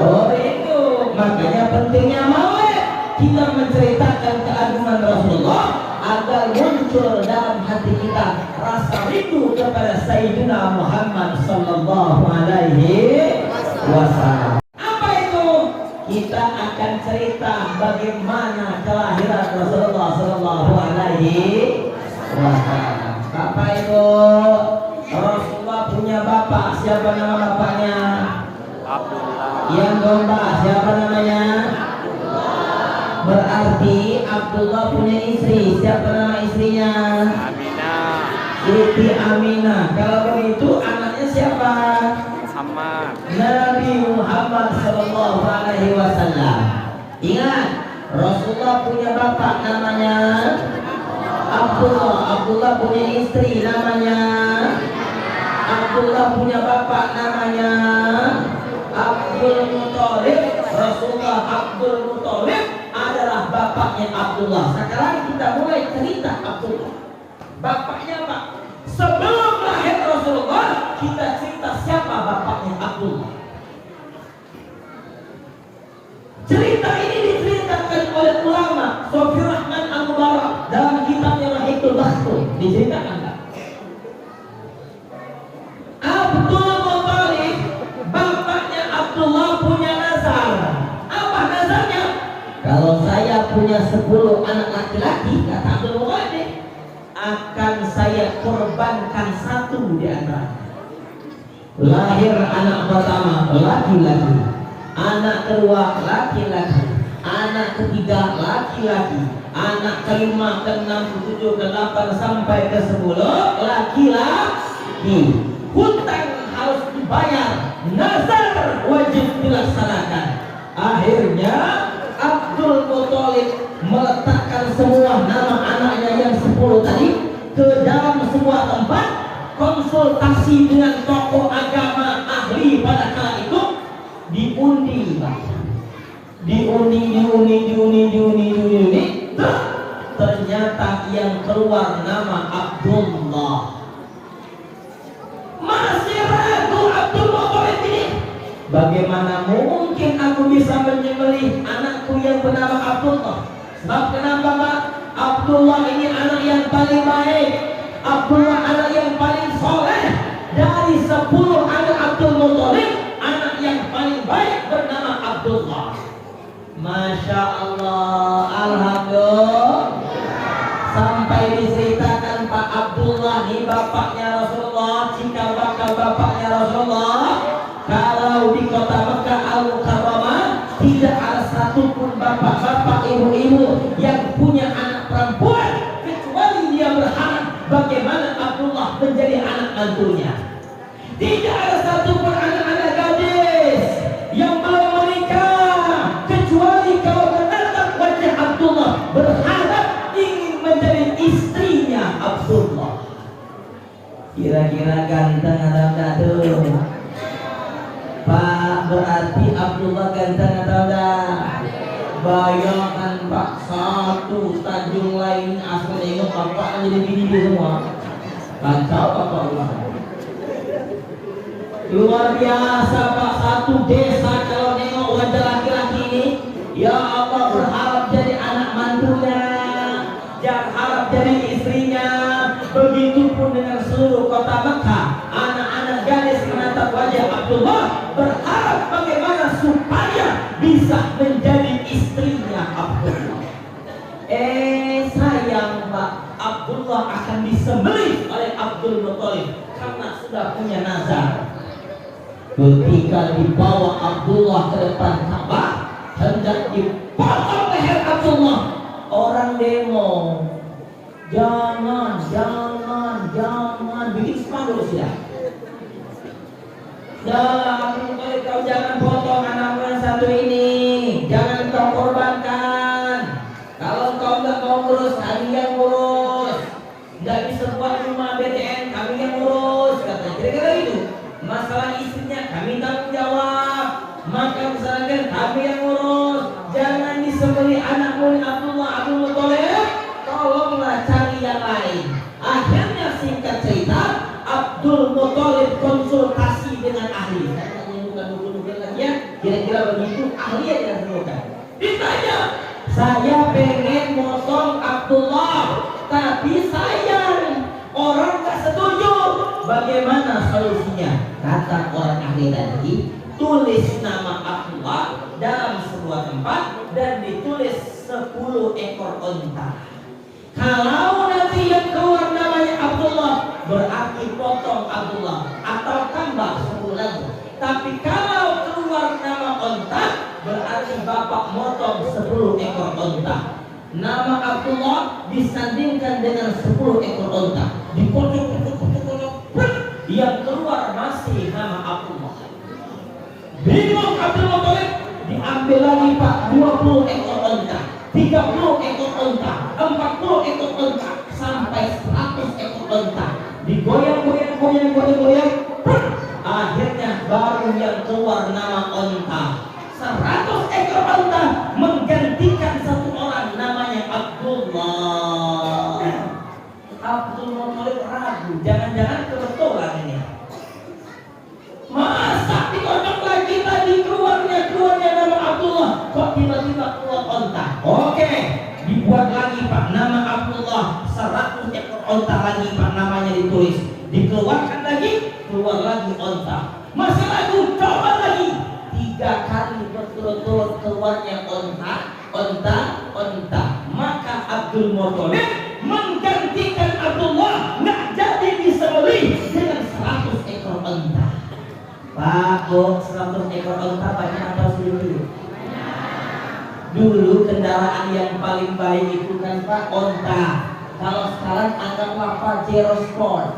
Oh rindu. Makanya pentingnya maulid. Kita menceritakan keagungan Rasulullah agar muncul dalam hati kita rasa rindu kepada Sayyidina Muhammad sallallahu alaihi wasallam. Apa itu? Kita akan cerita bagaimana kelahiran Rasulullah sallallahu alaihi wasallam. Apa itu? Rasulullah punya bapak. Siapa nama bapaknya? Abdullah. Yang domba siapa namanya? Berarti Abdullah punya istri. Siapa nama istrinya? Aminah. Siti Aminah. Kalau begitu anaknya siapa? Sama. Nabi Muhammad sallallahu alaihi wasallam. Ingat, Rasulullah punya bapak namanya Abdullah. Abdullah punya istri namanya Abdullah, punya bapak namanya Abdul Muthalib. Rasulullah Abdul Muthalib adalah bapaknya Abdullah. Sekarang kita mulai cerita Abdullah. Bapaknya apa? Sebelum lahir Rasulullah, kita cerita siapa bapaknya Abdullah. Cerita ini diceritakan oleh ulama Sofi Rahman Al-Mubarak dalam kitabnya Rahikul Maktum. Diceritakan tak? Abdul Muthalib, bapaknya Abdullah punya nazar. Apa nazarnya? Kalau saya punya 10 anak laki-laki, kata Abdul Muthalib, akan saya korbankan satu di antara. Lahir anak pertama laki-laki, anak kedua laki-laki, anak ketiga laki-laki, anak kelima, ke-6, ke-7, ke-8 sampai ke-10 laki-laki. Hutang harus dibayar, nazar wajib dilaksanakan. Akhirnya Abdul Muthalib meletakkan semua nama anaknya yang 10 tadi ke dalam sebuah tempat, konsultasi dengan tokoh agama ahli pada kala itu, diundi, diundi. Ternyata yang keluar nama Abdullah. Masih ragu Abdul Muthalib ini. Bagaimana mungkin aku bisa menyembelih anakku yang bernama Abdullah? Sebab kenapa, Pak? Abdullah ini anak yang paling baik. Abdullah anak yang paling soleh. Dari 10 anak Abdul Muthalib, anak yang paling baik bernama Abdullah. Masya Allah, alhamdulillah. Sampai diceritakan Pak Abdullah ini bapaknya Rasulullah, cikal bakal bapaknya Rasulullah. Kalau di kota Mekah Al-Mukarramah tidak ada satupun bapak-bapak, ibu-ibu yang punya anak perempuan, kecuali dia berharap bagaimana Abdullah menjadi anak mantunya. Tidak ada satupun anak-anak gadis yang belum menikah, kecuali kalau menatap wajah Abdullah berharap ingin menjadi istrinya Abdullah. Kira-kira ganteng atau enggak tuh? Pak, berarti Abdullah ganteng atau enggak? Bayangkan Pak, satu Tanjung lain asal nengok bapak jadi bini dia semua. Kacau Bapak Allah. Luar biasa Pak, satu desa kalau nengok wajah laki-laki ini, ya Allah, berharap jadi anak mantunya, jangan harap jadi istrinya. Begitupun dengan seluruh kota Mekah, anak-anak gadis menatap wajah Abdullah, berharap bagaimana supaya bisa menjadi istrinya Abdullah. Sayang Pak, Abdullah akan disembelih oleh Abdul Muthalib karena sudah punya nazar. Ketika dibawa Abdullah ke depan Ka'bah, hendak dipotong leher Abdullah, orang demo, jangan, bikin spanduk ya. Abdul Muthalib, kau jangan potong anakmu yang satu ini, jangan kau korbankan. Kalau kau nggak mau ngurus, kami yang ngurus. Nggak bisa buat rumah BTN, kami yang ngurus, katanya. Kira-kira itu. Masalah istrinya kami tanggung jawab, makan seharian kami yang ngurus. Jangan disembelih anakmu Abdul Muthalib, tolonglah cari yang lain. Akhirnya singkat cerita, Abdul Muthalib konsultasi dengan ahli. Saya bukan dukun-dukun lagi ya, kira-kira begitu ahli yang menemukan. Ditanya, saya pengen motong Abdullah, Bagaimana solusinya? Kata orang ahli tadi, tulis nama Abdullah dalam sebuah tempat dan ditulis 10 ekor unta. Kalau nanti yang keluar namanya Abdullah, berarti potong Abdullah atau tambah 10 lagi. Tapi kalau keluar nama unta, berarti bapak motong 10 ekor unta. Nama Abdullah disandingkan dengan 10 ekor unta. Dipotong, yang keluar masih nama Abdullah. Bingung Abdul Muthalib, diambil lagi Pak 20 ekor unta, 30 ekor unta, 40 ekor unta, sampai 100 ekor unta. Digoyang-goyang, akhirnya baru yang keluar nama unta. 100 ekor unta menggantikan satu orang namanya Abdullah. Abdul Muthalib ragu, jangan-jangan kebetulan ini. Masa dikocok lagi tadi keluarnya nama Abdullah, kok tiba-tiba keluar unta? Oke, dibuat lagi Pak nama Abdullah, 100 ekor unta lagi Pak namanya ditulis, dikeluarkan lagi, keluar lagi unta. Masih ragu, coba lagi. 3 kali berturut-turut keluarnya unta. Maka Abdul Muthalib menggantikan Abdullah, nggak jadi disembelih dengan 100 ekor unta. Pak, 100 ekor unta banyak atau sedikit? Dulu kendaraan yang paling baik itu kan Pak unta. Kalau sekarang anggaplah Pajero Sport.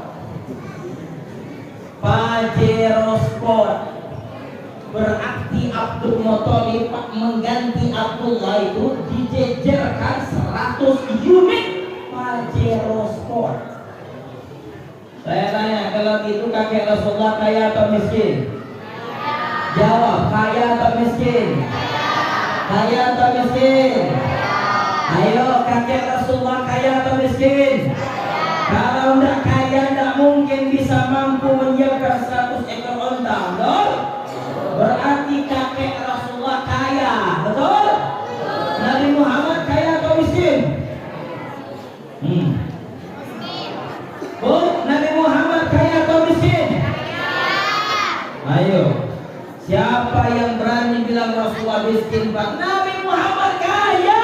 Berarti Abdul Muthalib mengganti Abdullah itu dijejerkan 100 unit Pajero Sport. Saya tanya, kalau gitu kakek Rasulullah kaya atau miskin? Jawab, kaya atau miskin? Kaya atau miskin? Ayo, kakek Rasulullah kaya atau miskin? Kalau tidak kaya, tidak mungkin bisa mampu menyiapkan 100 ekor unta, betul? Berarti kakek Rasulullah kaya, betul? Nabi Muhammad kaya atau miskin? Bu, Nabi Muhammad kaya atau miskin? Ayo, siapa yang berani bilang Rasulullah miskin Pak? Nabi Muhammad kaya.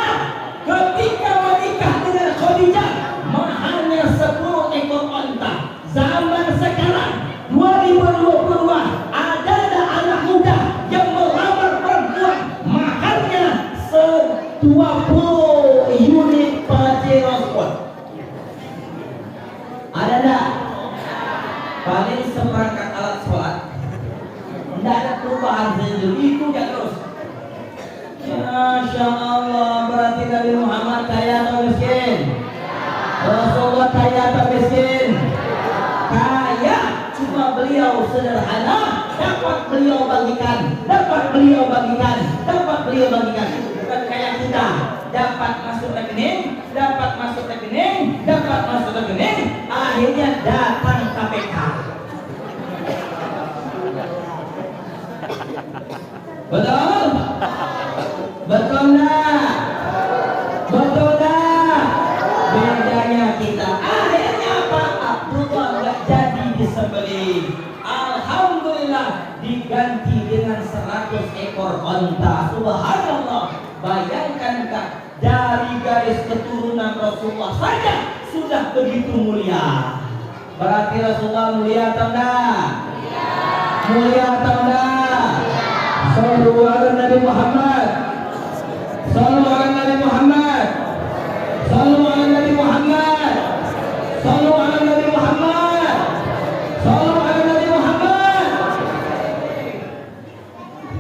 Ketika menikah dengan Khadijah, mahalnya 10 ekor unta. Zaman sekarang 2022, ada anak muda yang melamar perempuan, mahalnya 20 unit Pajero Sport. Ada enggak? Paling seperangkat alat sholat. Tidak ada perubahan sendiri, itu ya terus. Masya Allah, berarti Nabi Muhammad kaya atau miskin? Rasulullah kaya atau miskin? Kaya, cuma beliau sederhana, dapat beliau bagikan. Bukan kayak kita, dapat masuk rekening, akhirnya datang KPK. Betul? Betul enggak? Bedanya kita. Akhirnya apa? Abdullah enggak jadi disembelih. Alhamdulillah diganti dengan 100 ekor unta. Subhanallah. Bayangkan Kak, dari garis keturunan Rasulullah saja sudah begitu mulia. Berarti Rasulullah mulia atau enggak? Mulia atau enggak? Sallu ala Nabi Muhammad. Sallu ala Nabi Muhammad. Sallu ala Nabi Muhammad. Sallu ala Nabi Muhammad. Sallu ala Nabi Muhammad.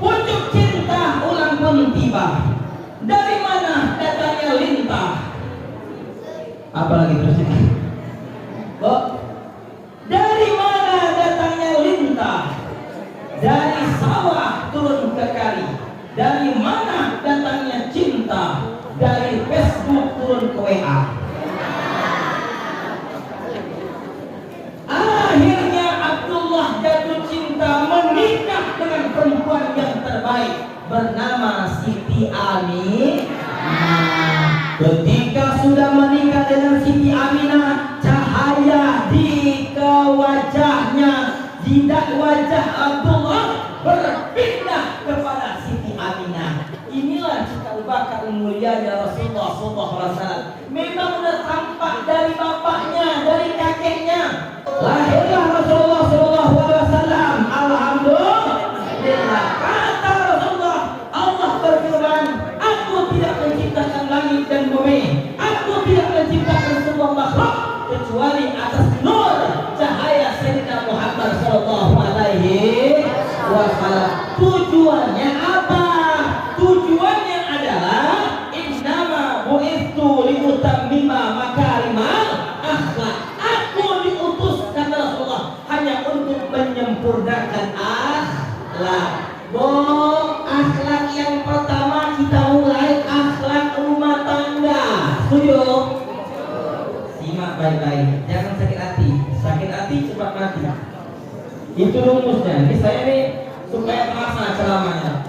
Pucuk cinta ulang pun tiba. Dari mana datangnya lintah? Apalagi terus ini? Dari mana datangnya lintah? Dari sawah turun ke kali. Dari mana datangnya cinta? Dari Facebook turun ke WA. Akhirnya Abdullah jatuh cinta, menikah dengan perempuan yang terbaik bernama Siti Aminah. Ketika sudah menikah dengan Siti Aminah, cahaya di wajah tidak wajah Abdullah berpindah kepada Siti Aminah. Inilah cikal bakal mulianya Rasulullah SAW. Memang sudah tampak dari bapaknya, dari kakeknya. Lahirlah Rasulullah SAW. Alhamdulillah. Kata Rasulullah, Allah berfirman, aku tidak menciptakan langit dan bumi. Aku tidak menciptakan semua makhluk kecuali atas nur cahaya Sayyidina Muhammad SAW. Tujuannya apa? Tujuannya adalah innama bu'itsu liutammima makarimal akhlak. Aku diutus, kata Rasulullah, hanya untuk menyempurnakan akhlak. Akhlak yang pertama kita mulai akhlak rumah tangga. Setuju? Simak baik-baik, jangan sakit hati. Sakit hati cepat mati. Itu rumusnya. Ini saya nih supaya terasa ceramahnya.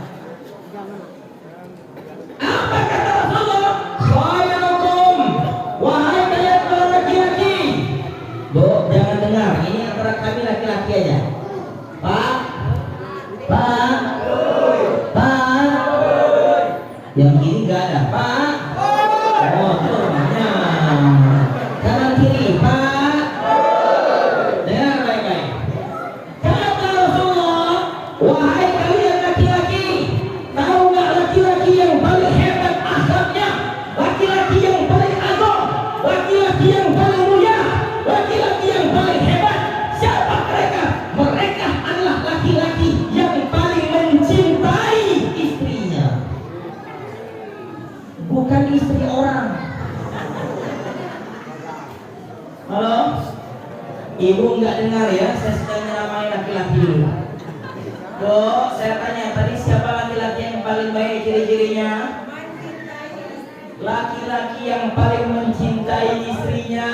Apa kata Rasulullah? Khairukum, wahai kalian para laki-laki. Bu, jangan dengar. Ini antara kami laki-laki aja. Pak, yang kiri nggak ada. Pak, oh itu rumahnya. Kanan kiri, Pak. Dengar baik-baik. Kata Rasulullah, wahai kalian laki-laki, tahu nggak laki-laki yang paling hebat akhlaknya, laki-laki yang paling agung, laki-laki yang paling mulia, laki-laki yang paling hebat? Siapa mereka? Mereka adalah laki-laki yang paling mencintai istrinya, bukan istri orang. Halo? Ibu nggak dengar ya? Saya sedang menyamai laki-laki dulu. Bu, saya tanya tadi siapa laki-laki yang paling baik ciri-cirinya? Laki-laki yang paling mencintai istrinya.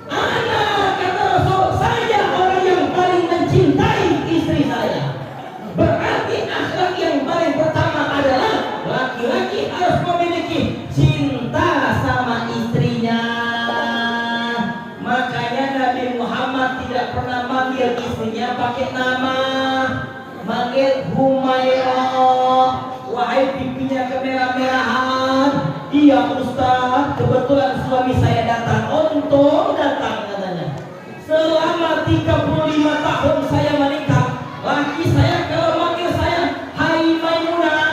Anak, kata Rasul, saya orang yang paling mencintai istri saya. Berarti akhlak yang paling pertama adalah laki-laki harus memiliki cinta sama istrinya. Makanya Nabi Muhammad tidak pernah manggil istrinya pakai nama, manggil Humairah. Wahai pipinya kemerah-merahan. Iya Ustaz, kebetulan suami saya datang. Untung datang katanya. Selama 35 tahun saya menikah, laki saya kalau manggil saya, hai Maimunah,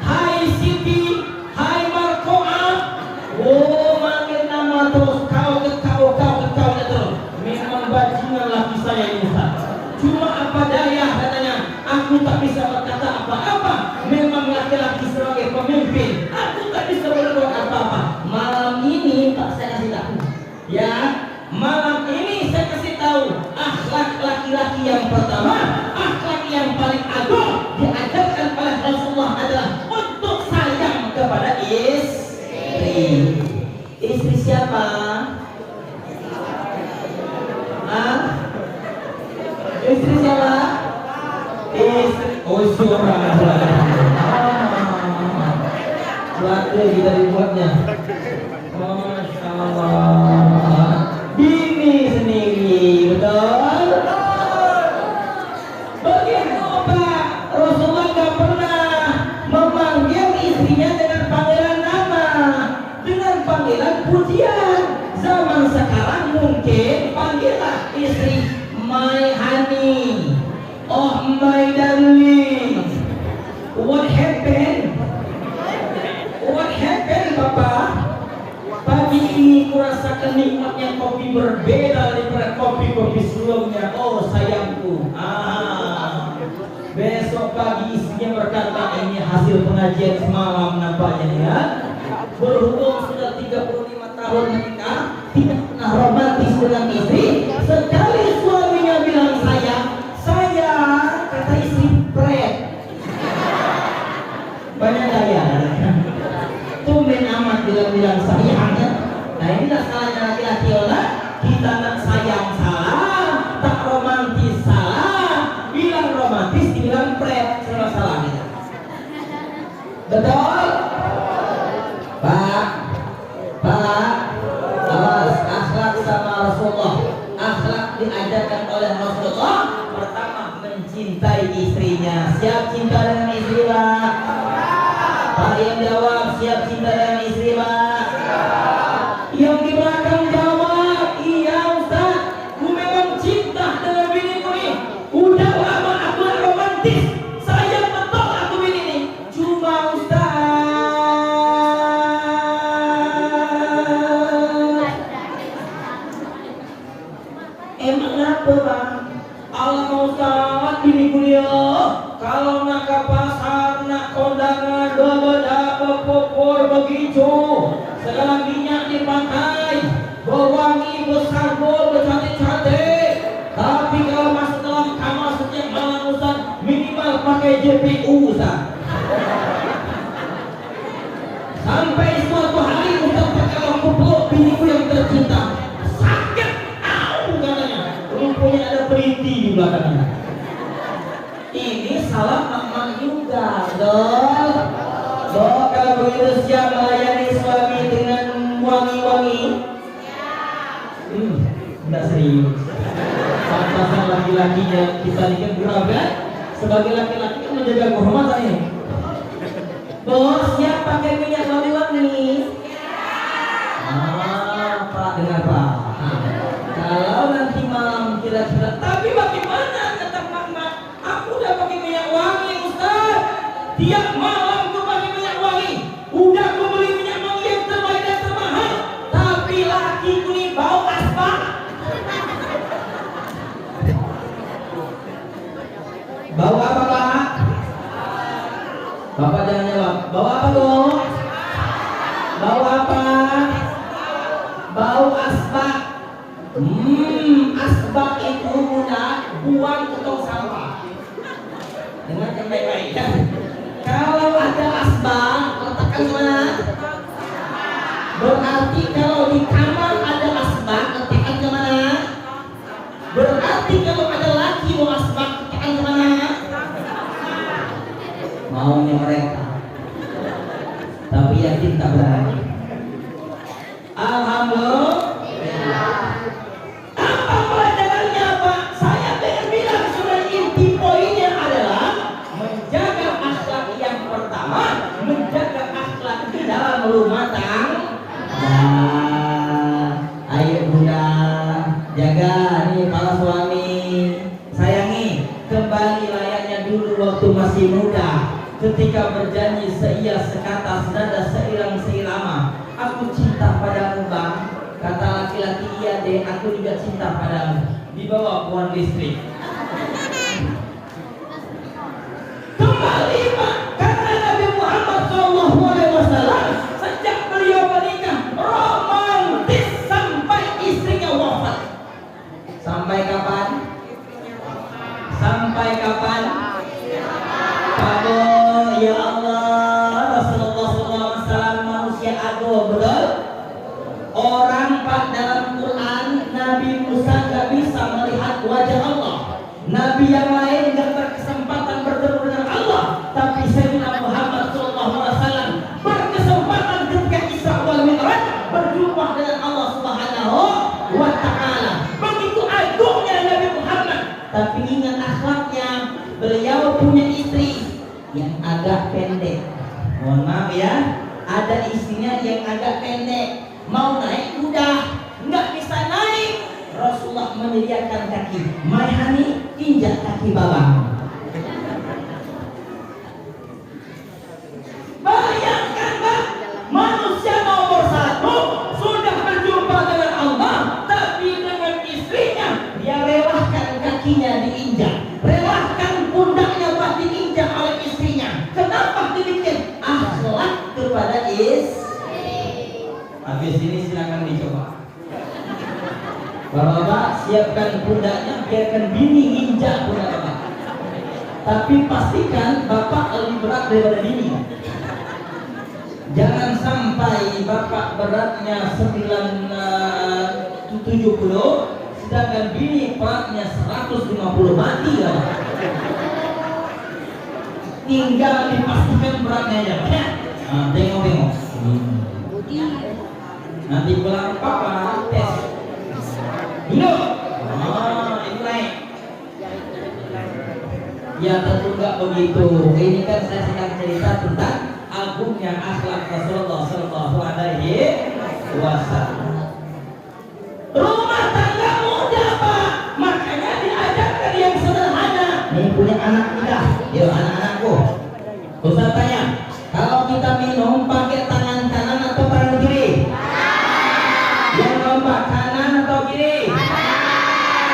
hai Siti, hai Markoah. Oh, manggil nama terus, kau terus. Memang bajingan laki saya ini Ustaz. Cuma apa daya katanya, aku tak bisa berkata apa-apa. Memang laki-laki sebagai pemimpin, aku tak bisa berbuat apa-apa. Malam ini tak saya kasih tahu. Ya, malam ini saya kasih tahu akhlak laki-laki yang pertama, akhlak yang paling agung diajarkan oleh Rasulullah adalah untuk sayang kepada istri. Istri siapa? Istri siapa? Istri Usyurah. Belakang kita dibuatnya. Masya Allah. Bini sendiri, betul? Begitu Pak. Rasulullah gak pernah memanggil istrinya dengan panggilan nama, dengan panggilan pujian. Zaman sekarang mungkin panggillah istri my honey, oh my darling. What happened? What happened, Papa? Pagi ini kurasakan nikmatnya kopi berbeda daripada kopi-kopi sebelumnya. Oh sayangku. Besok pagi istrinya berkata, ini hasil pengajian semalam nampaknya ya. Berhubung sudah 35 tahun menikah, tidak pernah romantis dengan istri. Sekali suaminya bilang saya kata istri pret. Banyak gaya. Tumben amat bilang sayangnya. Nah inilah salahnya laki-laki orang. Kita nak sayang salah, tak romantis salah. Bilang romantis dibilang pret, serba salah kita. Betul? Pak, awas akhlak sama Rasulullah. akhlak diajarkan oleh Rasulullah. Pertama, mencintai istrinya. Siap cinta dengan istri, Pak? Pak yang jawab, siap cinta dengan istri, Pak? Yang di belakang jawab, iya Ustaz, aku memang cinta dengan biniku nih. Udah lama aku romantis, sayang betul aku bini nih. Cuma Ustaz, emang apa Bang? Allah Ustaz, biniku dia kalau nak ke pasar, nak kondangan, dua popor begitu, segala minyak dipakai, berwangi, bersarbol, bercantik-cantik. Tapi kalau masuk dalam kamar setiap malam Ustaz, minimal pakai JPU Ustaz. Sampai suatu hari Ustaz pakai lampu peluk biniku yang tercinta. Sakit, au katanya. Rupanya ada periti di belakangnya. Ini salah mak juga, dok. Dok, kalau begitu siap melayani suami dengan wangi-wangi? Enggak serius. Pantasan laki-lakinya kita ini kan berapa kan? Sebagai laki-laki kan menjaga kehormatan ini. Bos, siap pakai minyak wangi-wangi? Pak, dengar Pak. Kalau nanti malam kira-kira, tapi bagaimana kata mama? Aku udah pakai minyak wangi Ustaz. Tiap malam aku pakai minyak wangi. Udah aku beli minyak wangi yang terbaik dan termahal. Tapi lakiku ini bau asbak. Bau apa Pak? Bapak jangan jawab. Bau apa dong? Bau apa? Bau asbak. Asbak itu mudah buang ke tong sampah. Dengar yang baik-baik ya. Kalau ada asbak, letakkan mana? Berarti kalau di kamar ada asbak, letakkan ke mana? Berarti kalau ada laki mau asbak, letakkan ke mana? Maunya mereka. Tapi yakin tak berani. Alhamdulillah. Apa pelajarannya Pak? Saya pengen bilang sudah inti poinnya adalah menjaga akhlak yang pertama, menjaga akhlak di dalam rumah tangga. Ayo bunda, jaga nih para suami, sayangi, kembali layaknya dulu waktu masih muda. Ketika berjanji seia sekata senada seirang seirama, aku cinta padamu Bang. Kata laki-laki, iya deh, aku juga cinta padamu. Dibawa pohon listrik. Kembali Pak, karena Nabi Muhammad SAW sejak beliau menikah romantis sampai istrinya wafat. Sampai kapan? Sampai kapan? Pada ya Allah, Rasulullah SAW manusia agung, betul? Orang Pak dalam Quran, Nabi Musa gak bisa melihat wajah Allah. Nabi yang lain gak berkesempatan bertemu dengan Allah. Tapi Sayyidina Muhammad SAW berkesempatan ketika Isra wal Mi'raj berjumpa dengan Allah Subhanahu wa Ta'ala. Begitu agungnya Nabi Muhammad. Tapi ingat akhlaknya, beliau punya istri yang agak pendek. Mohon maaf ya, ada istrinya yang agak pendek. Mau naik kuda, nggak bisa naik. Rasulullah menyediakan kaki. My honey, injak kaki babang. Bayangkan Pak, manusia nomor satu sudah berjumpa dengan Allah, tapi dengan istrinya dia relahkan kakinya diinjak, relahkan pundaknya Pak diinjak oleh istrinya. Kenapa dibikin? Akhlak kepada istri. Habis ini silakan dicoba. Bapak siapkan pundaknya, biarkan bini injak pundak Bapak. Tapi pastikan Bapak lebih berat daripada bini. Jangan sampai Bapak beratnya 70, sedangkan bini beratnya 150, mati ya. Tinggal dipastikan beratnya aja. Nah, tengok-tengok. Nanti pulang Papa tes. Dulu Ya tentu nggak begitu. Ini kan saya sedang cerita tentang agungnya akhlak Rasulullah Shallallahu Alaihi Wasallam. Rumah tangga mudah Pak, makanya diajarkan yang sederhana. Nih punya anak kita, yuk anak-anakku. Ustaz tanya, kalau kita minum pakai tangan kanan atau tangan kiri? Yang lompat kanan atau kiri?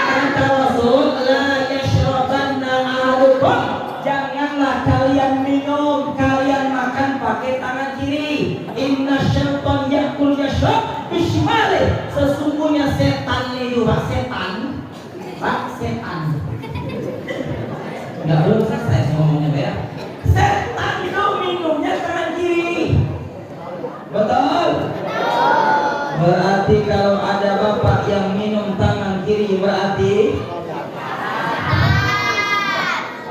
Kata Rasul, la yashrabanna ahadukum, janganlah kalian minum, kalian makan pakai tangan kiri. Inna syaitan yakul yashrab bishimali, sesungguhnya setan itu Pak, setan nggak belum selesai ngomongnya ya. Setan itu minumnya tangan kiri, betul? Berarti kalau ada bapak yang minum tangan kiri, berarti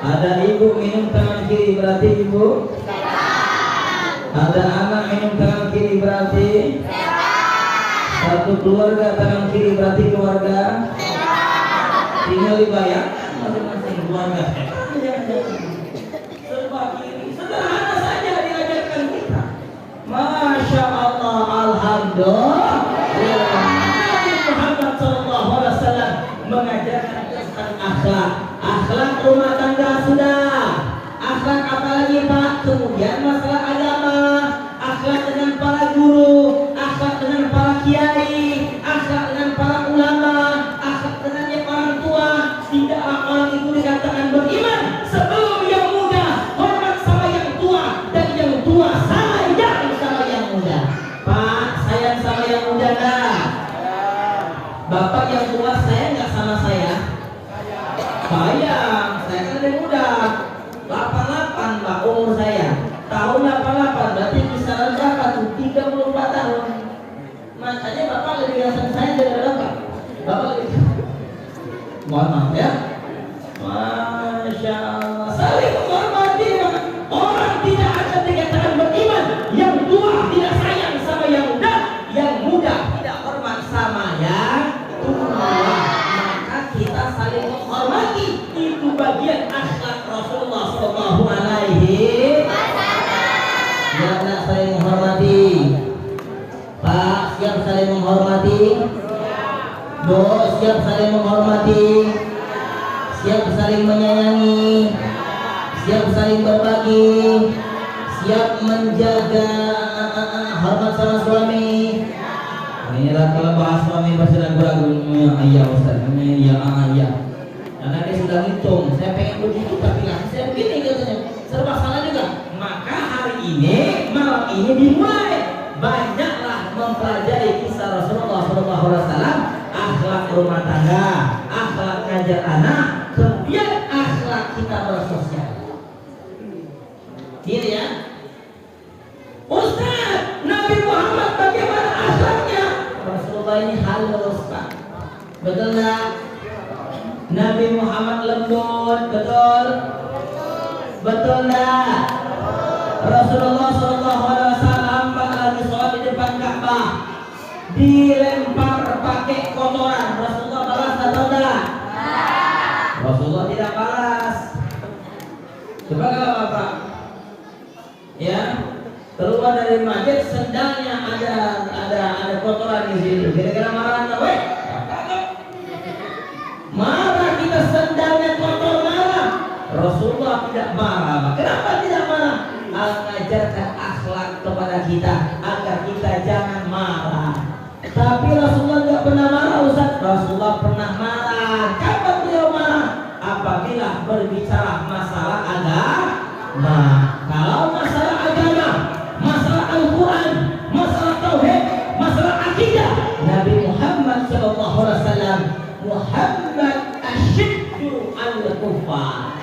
ada ibu minum tangan kiri, berarti ibu. Ada anak minum tangan kiri, berarti satu keluarga tangan kiri, berarti keluarga. Tinggal dibayangkan masing-masing keluarga. Serba kiri, sederhana saja diajarkan kita. Masya Allah, alhamdulillah. Nabi Muhammad SAW mengajarkan tentang akhlak. Akhlak rumah tangga sudah. Akhlak apalagi Pak? Kemudian masalah agama. Akhlak dengan para guru, akhlak dengan para kiai, akhlak dengan para ulama, akhlak dengan yang orang tua. Tidaklah orang itu dikatakan beriman sebelum yang muda hormat sama yang tua, dan yang tua sayang sama yang muda. Pak, sayang sama yang muda dah. Bapak yang tua sayang nggak sama saya? Sayang, saya kan lebih muda. 88 Pak umur saya. Tahun 88 berarti kisaran berapa tuh? 34 tahun. Makanya Bapak lebih ganteng saya daripada Bapak. Bapak lebih. Mohon maaf ya. Masya Allah. Saling menghormati. Orang tidak akan dikatakan beriman yang tua tidak sayang sama yang muda, yang muda tidak hormat sama yang tua. Maka kita saling menghormati. Itu bagian akhlak Rasulullah Sallallahu Alaihi Wasallam. Ya, nak saling menghormati. Pak, siap saling menghormati. Bu, siap saling menghormati. Siap saling menyayangi. Siap saling berbagi. Siap menjaga hormat sama suami. Inilah kalau bahas suami pasti ragu-ragu. Ya ayah Ustaz, ya ayah. Karena dia sudah ngitung, saya pengen begitu tapi lah saya begini katanya, serba salah juga. Maka hari ini, malam ini dimulai banyaklah mempelajari kisah Rasulullah SAW, akhlak rumah tangga, akhlak ngajar anak, kemudian akhlak kita bersosial. Gitu ya. Ustaz, Nabi Muhammad bagaimana akhlaknya? Rasulullah ini halus Pak, betul nggak? Nabi Muhammad lembut, betul? Betul nggak? Rasulullah SAW lagi sholat di depan Ka'bah, dilempar pakai kotoran. Rasulullah balas atau enggak? Rasulullah tidak balas. Coba kalau Bapak, ya, keluar dari masjid sendalnya ada kotoran di situ. Kira-kira marah nggak? Weh, marah kita, sendalnya kotor, marah. Rasulullah tidak marah. Kenapa tidak marah? Mengajarkan akhlak kepada kita agar kita jangan marah. Tapi Rasulullah tidak pernah marah Ustaz. Rasulullah pernah marah. Kapan beliau marah? Apabila berbicara masalah agama. Kalau masalah agama, masalah Al-Quran, masalah tauhid, masalah akidah, Nabi Muhammad SAW, Muhammad asyiddu al-kufar.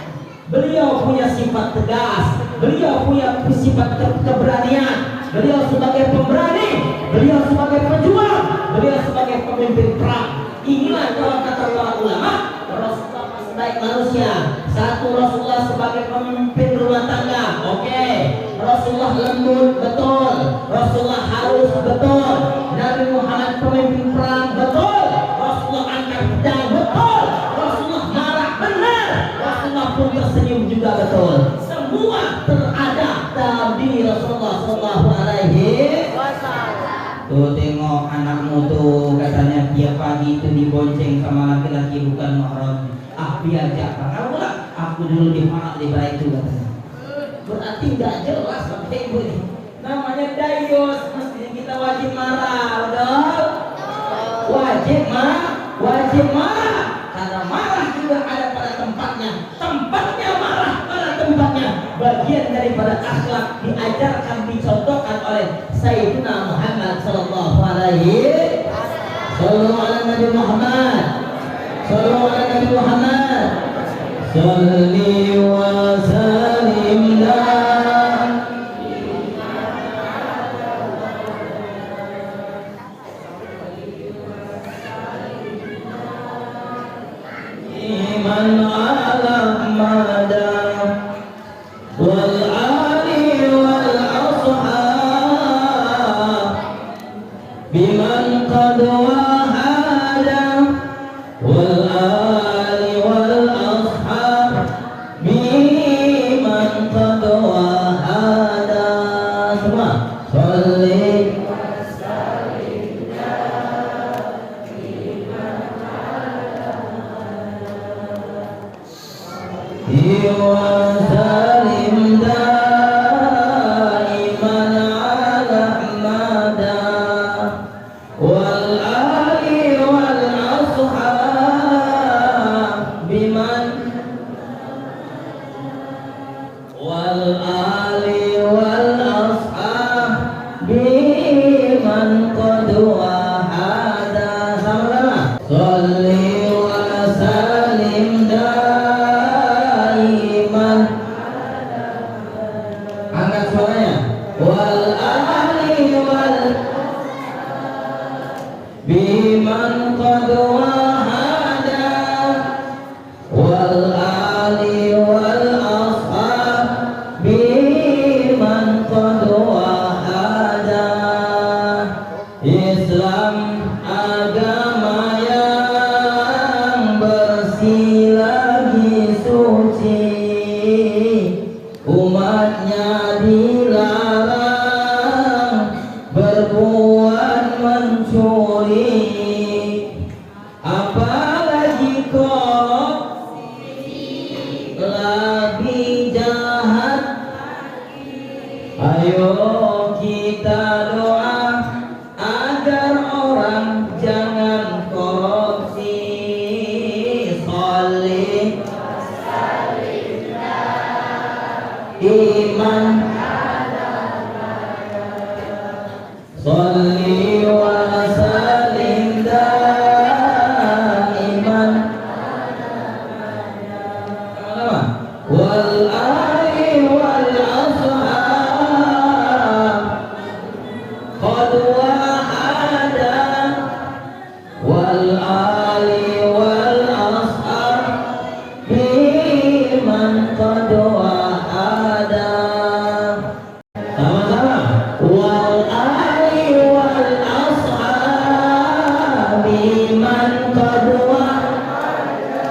Beliau punya sifat tegas, beliau punya sifat keberanian, beliau sebagai pemberani, beliau sebagai pejuang, beliau sebagai pemimpin perang. Inilah kalau kata para ulama, Rasulullah sebaik manusia. Satu, Rasulullah sebagai pemimpin rumah tangga, oke. Rasulullah lembut, betul. Rasulullah halus, betul. Nabi Muhammad pemimpin perang, betul. Rasulullah angkat pedang, betul. Rasulullah marah, benar. Rasulullah pun tersenyum betul. Semua terada dalam diri Rasulullah Sallallahu Alaihi Wasallam. Tuh tengok anakmu tuh, katanya tiap pagi itu dibonceng sama laki-laki bukan mahram. Biar Ja'far. Kamu lah, aku dulu dipanggil di bawah itu katanya. Berarti nggak jelas sampai ibu ini. Namanya dayus, mestinya kita wajib marah, betul? Wajib marah. Karena marah juga ada pada tempatnya. Tempatnya marah pada tempatnya. Bagian daripada akhlak diajarkan, dicontohkan oleh Sayyidina Muhammad Sallallahu Alaihi Wasallam. Sallallahu ala Nabi Muhammad. Sallallahu ala Nabi Muhammad. Salli wa sallim man ala mada wal ali wal ashab biman qad wahada wal ali wal ashab biman qad wahada. Semua salli wa salim daiman ala mada wal ali wal ashab biman wal ali wal ashab biman qad wahada. Sama-sama salli wa salim angkat suaranya wal ali wal biman qad wahada wal ali wal ashab biman qad wahada. Islam agama yang bersih lagi suci, umatnya dilarang berbuat mencuri, apalagi korupsi, lebih jahat. Ayo kita doa agar orang jangan korupsi. Sholli iman sholli wa salim daiman wal ali wal ashab qad wahada wal ali wal ashab biman qad wahada. Sama-sama wal ali wal ashab biman qad wahada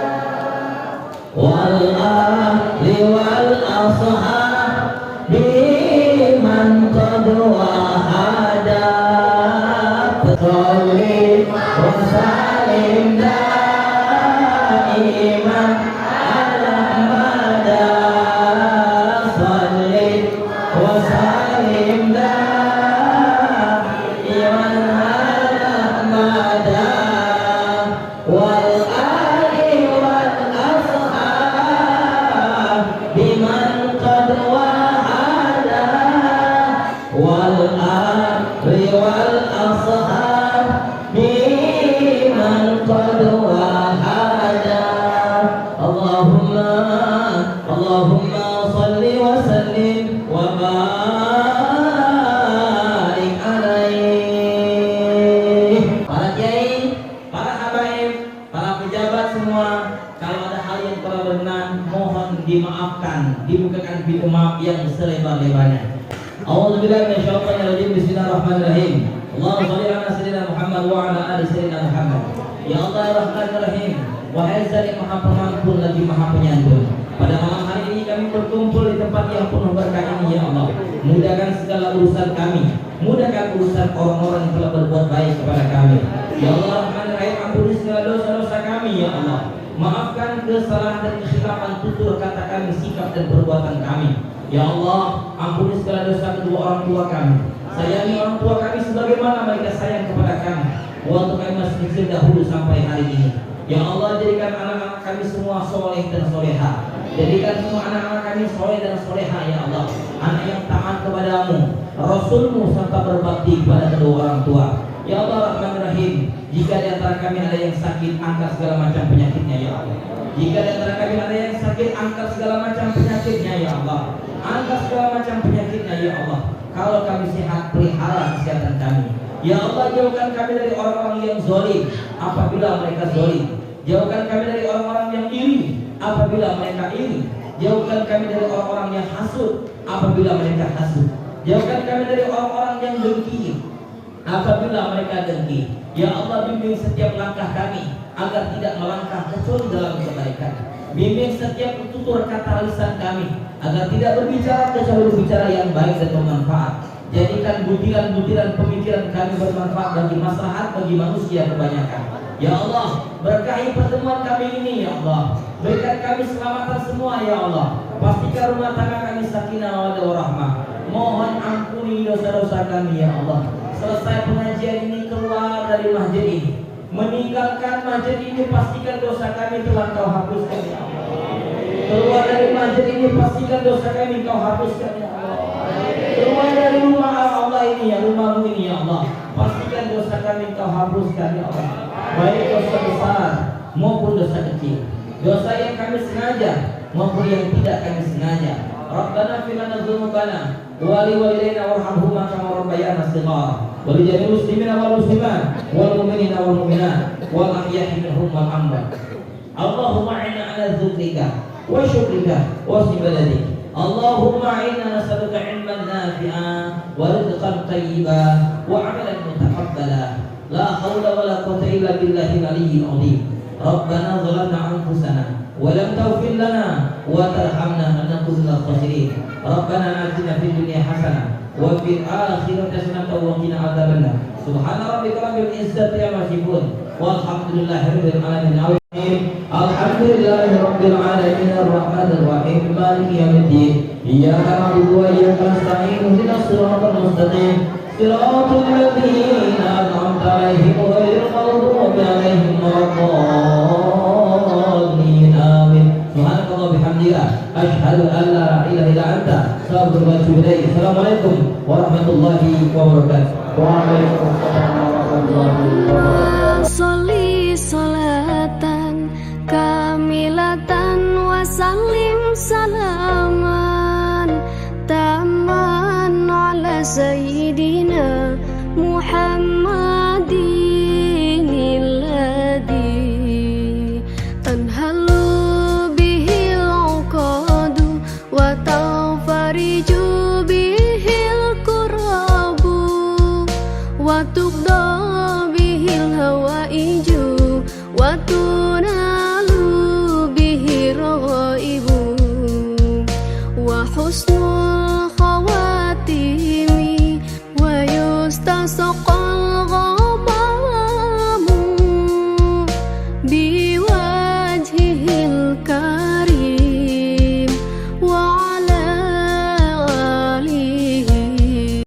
wal ali wal ashab biman qad wahada. Sholli wa salim daiman ala mada sholli wa salim daiman ala mada wal ali wal ashab biman qad wahada wal ali wal ashab biman qad wahada. Allahumma salli wa sallim wa barik alaih. Para kiai, para habaib, para pejabat semua, kalau ada hal yang telah berkenan mohon dimaafkan, dibukakan pintu maaf yang selebar-lebarnya. A'udzubillahi minasyaitonir rajim. Bismillahirrahmanirrahim. Allahumma shalli ala sayyidina Muhammad wa ala ali sayyidina Muhammad. Ya Allah ya Rahman ya Rahim, wahai Zat yang Maha Pengampun lagi Maha Penyantun, Pada malam hari ini kami berkumpul di tempat yang penuh berkah ini ya Allah. Mudahkan segala urusan kami, mudahkan urusan orang-orang yang telah berbuat baik kepada kami. Ya Allah Rahman Rahim, ampuni segala dosa-dosa kami ya Allah. Maafkan kesalahan dan kesilapan tutur kata kami, sikap dan perbuatan kami. Ya Allah, ampuni segala dosa kedua orang tua kami. Sayangi orang tua kami sebagaimana mereka sayang kepada kami waktu kami masih kecil dahulu sampai hari ini. Ya Allah, jadikan anak-anak kami semua soleh dan soleha. Jadikan semua anak-anak kami soleh dan soleha ya Allah. Anak yang taat kepadamu, Rasulmu, serta berbakti kepada kedua orang tua. Ya Allah Rahman Rahim, jika di antara kami ada yang sakit, angkat segala macam penyakitnya ya Allah. Jika di antara kami ada yang sakit, angkat segala macam penyakitnya ya Allah. Angkat segala macam penyakitnya ya Allah. Kalau kami sehat, pelihara kesehatan kami. Ya Allah, jauhkan kami dari orang-orang yang zalim apabila mereka zalim. Jauhkan kami dari orang-orang yang iri apabila mereka iri. Jauhkan kami dari orang-orang yang hasud apabila mereka hasud. Jauhkan kami dari orang-orang yang dengki apabila mereka dengki. Ya Allah, bimbing setiap langkah kami agar tidak melangkah kecuali dalam kebaikan. Bimbing setiap tutur kata lisan kami agar tidak berbicara kecuali berbicara yang baik dan bermanfaat. Jadikan butiran-butiran pemikiran kami bermanfaat bagi maslahat bagi manusia kebanyakan. Ya Allah, berkahi pertemuan kami ini ya Allah. Berikan kami keselamatan semua ya Allah. Pastikan rumah tangga kami sakinah wa rahmah. Mohon ampuni dosa-dosa kami ya Allah. Selesai pengajian ini, keluar dari masjid ini, meninggalkan masjid ini, pastikan dosa kami telah Kau hapuskan ya Allah. Keluar dari masjid ini, pastikan dosa kami Kau hapuskan ya Allah. Keluar dari rumah Allah ini ya, rumahmu ini ya Allah, pastikan dosa kami Kau hapuskan ya Allah. Baik dosa besar maupun dosa kecil, dosa yang kami sengaja maupun yang tidak kami sengaja. Rabbana fir lana dzunubana wa li walidayna warhamhuma kama rabbayana shighara wa li jami'il muslimina wal muslimat wal mu'minina wal mu'minat wal ahya'i minhum wal amwat. Allahumma inna ala dzikrika wa syukrika wa husni ibadatik. Allahumma inna nas'aluka ilman nafi'an wa rizqan thayyiban wa 'amalan mutaqabbala. La haula wa la quwwata illa billahil aliyyil 'azim. Rabbana zalamna anfusana wa lam taghfir lana wa tarhamna lanakunanna minal khasirin. Rabbana atina fid dunya hasanah wa fil akhirati hasanah wa qina adzabannar. Subhana rabbika rabbil izzati amma yasifun walhamdulillahi rabbil alamin. Alhamdulillahi rabbil alamin arrahmanir rahim maliki yaumiddin. Iyyaka na'budu wa iyyaka nasta'in ihdinas siratal mustaqim siratal ladzina an'amta 'alaihim ghairil maghdubi 'alaihim waladdallin. Amin. Subhanallahi bihamdihi asyhadu an la ilaha illa anta astaghfiruka wa atubu ilaik. Assalamualaikum warahmatullahi wabarakatuh. Waalaikumsalam warahmatullahi wabarakatuh. Sholli sholatan kamilatan wa sallim salaman taman ala sayyidina Muhammadin alladhi tanhalu bihil uqadu wa tanfariju bihil kurabu wa tuqda bihil hawaiju wa tunalu bihi raghaibu wa husnu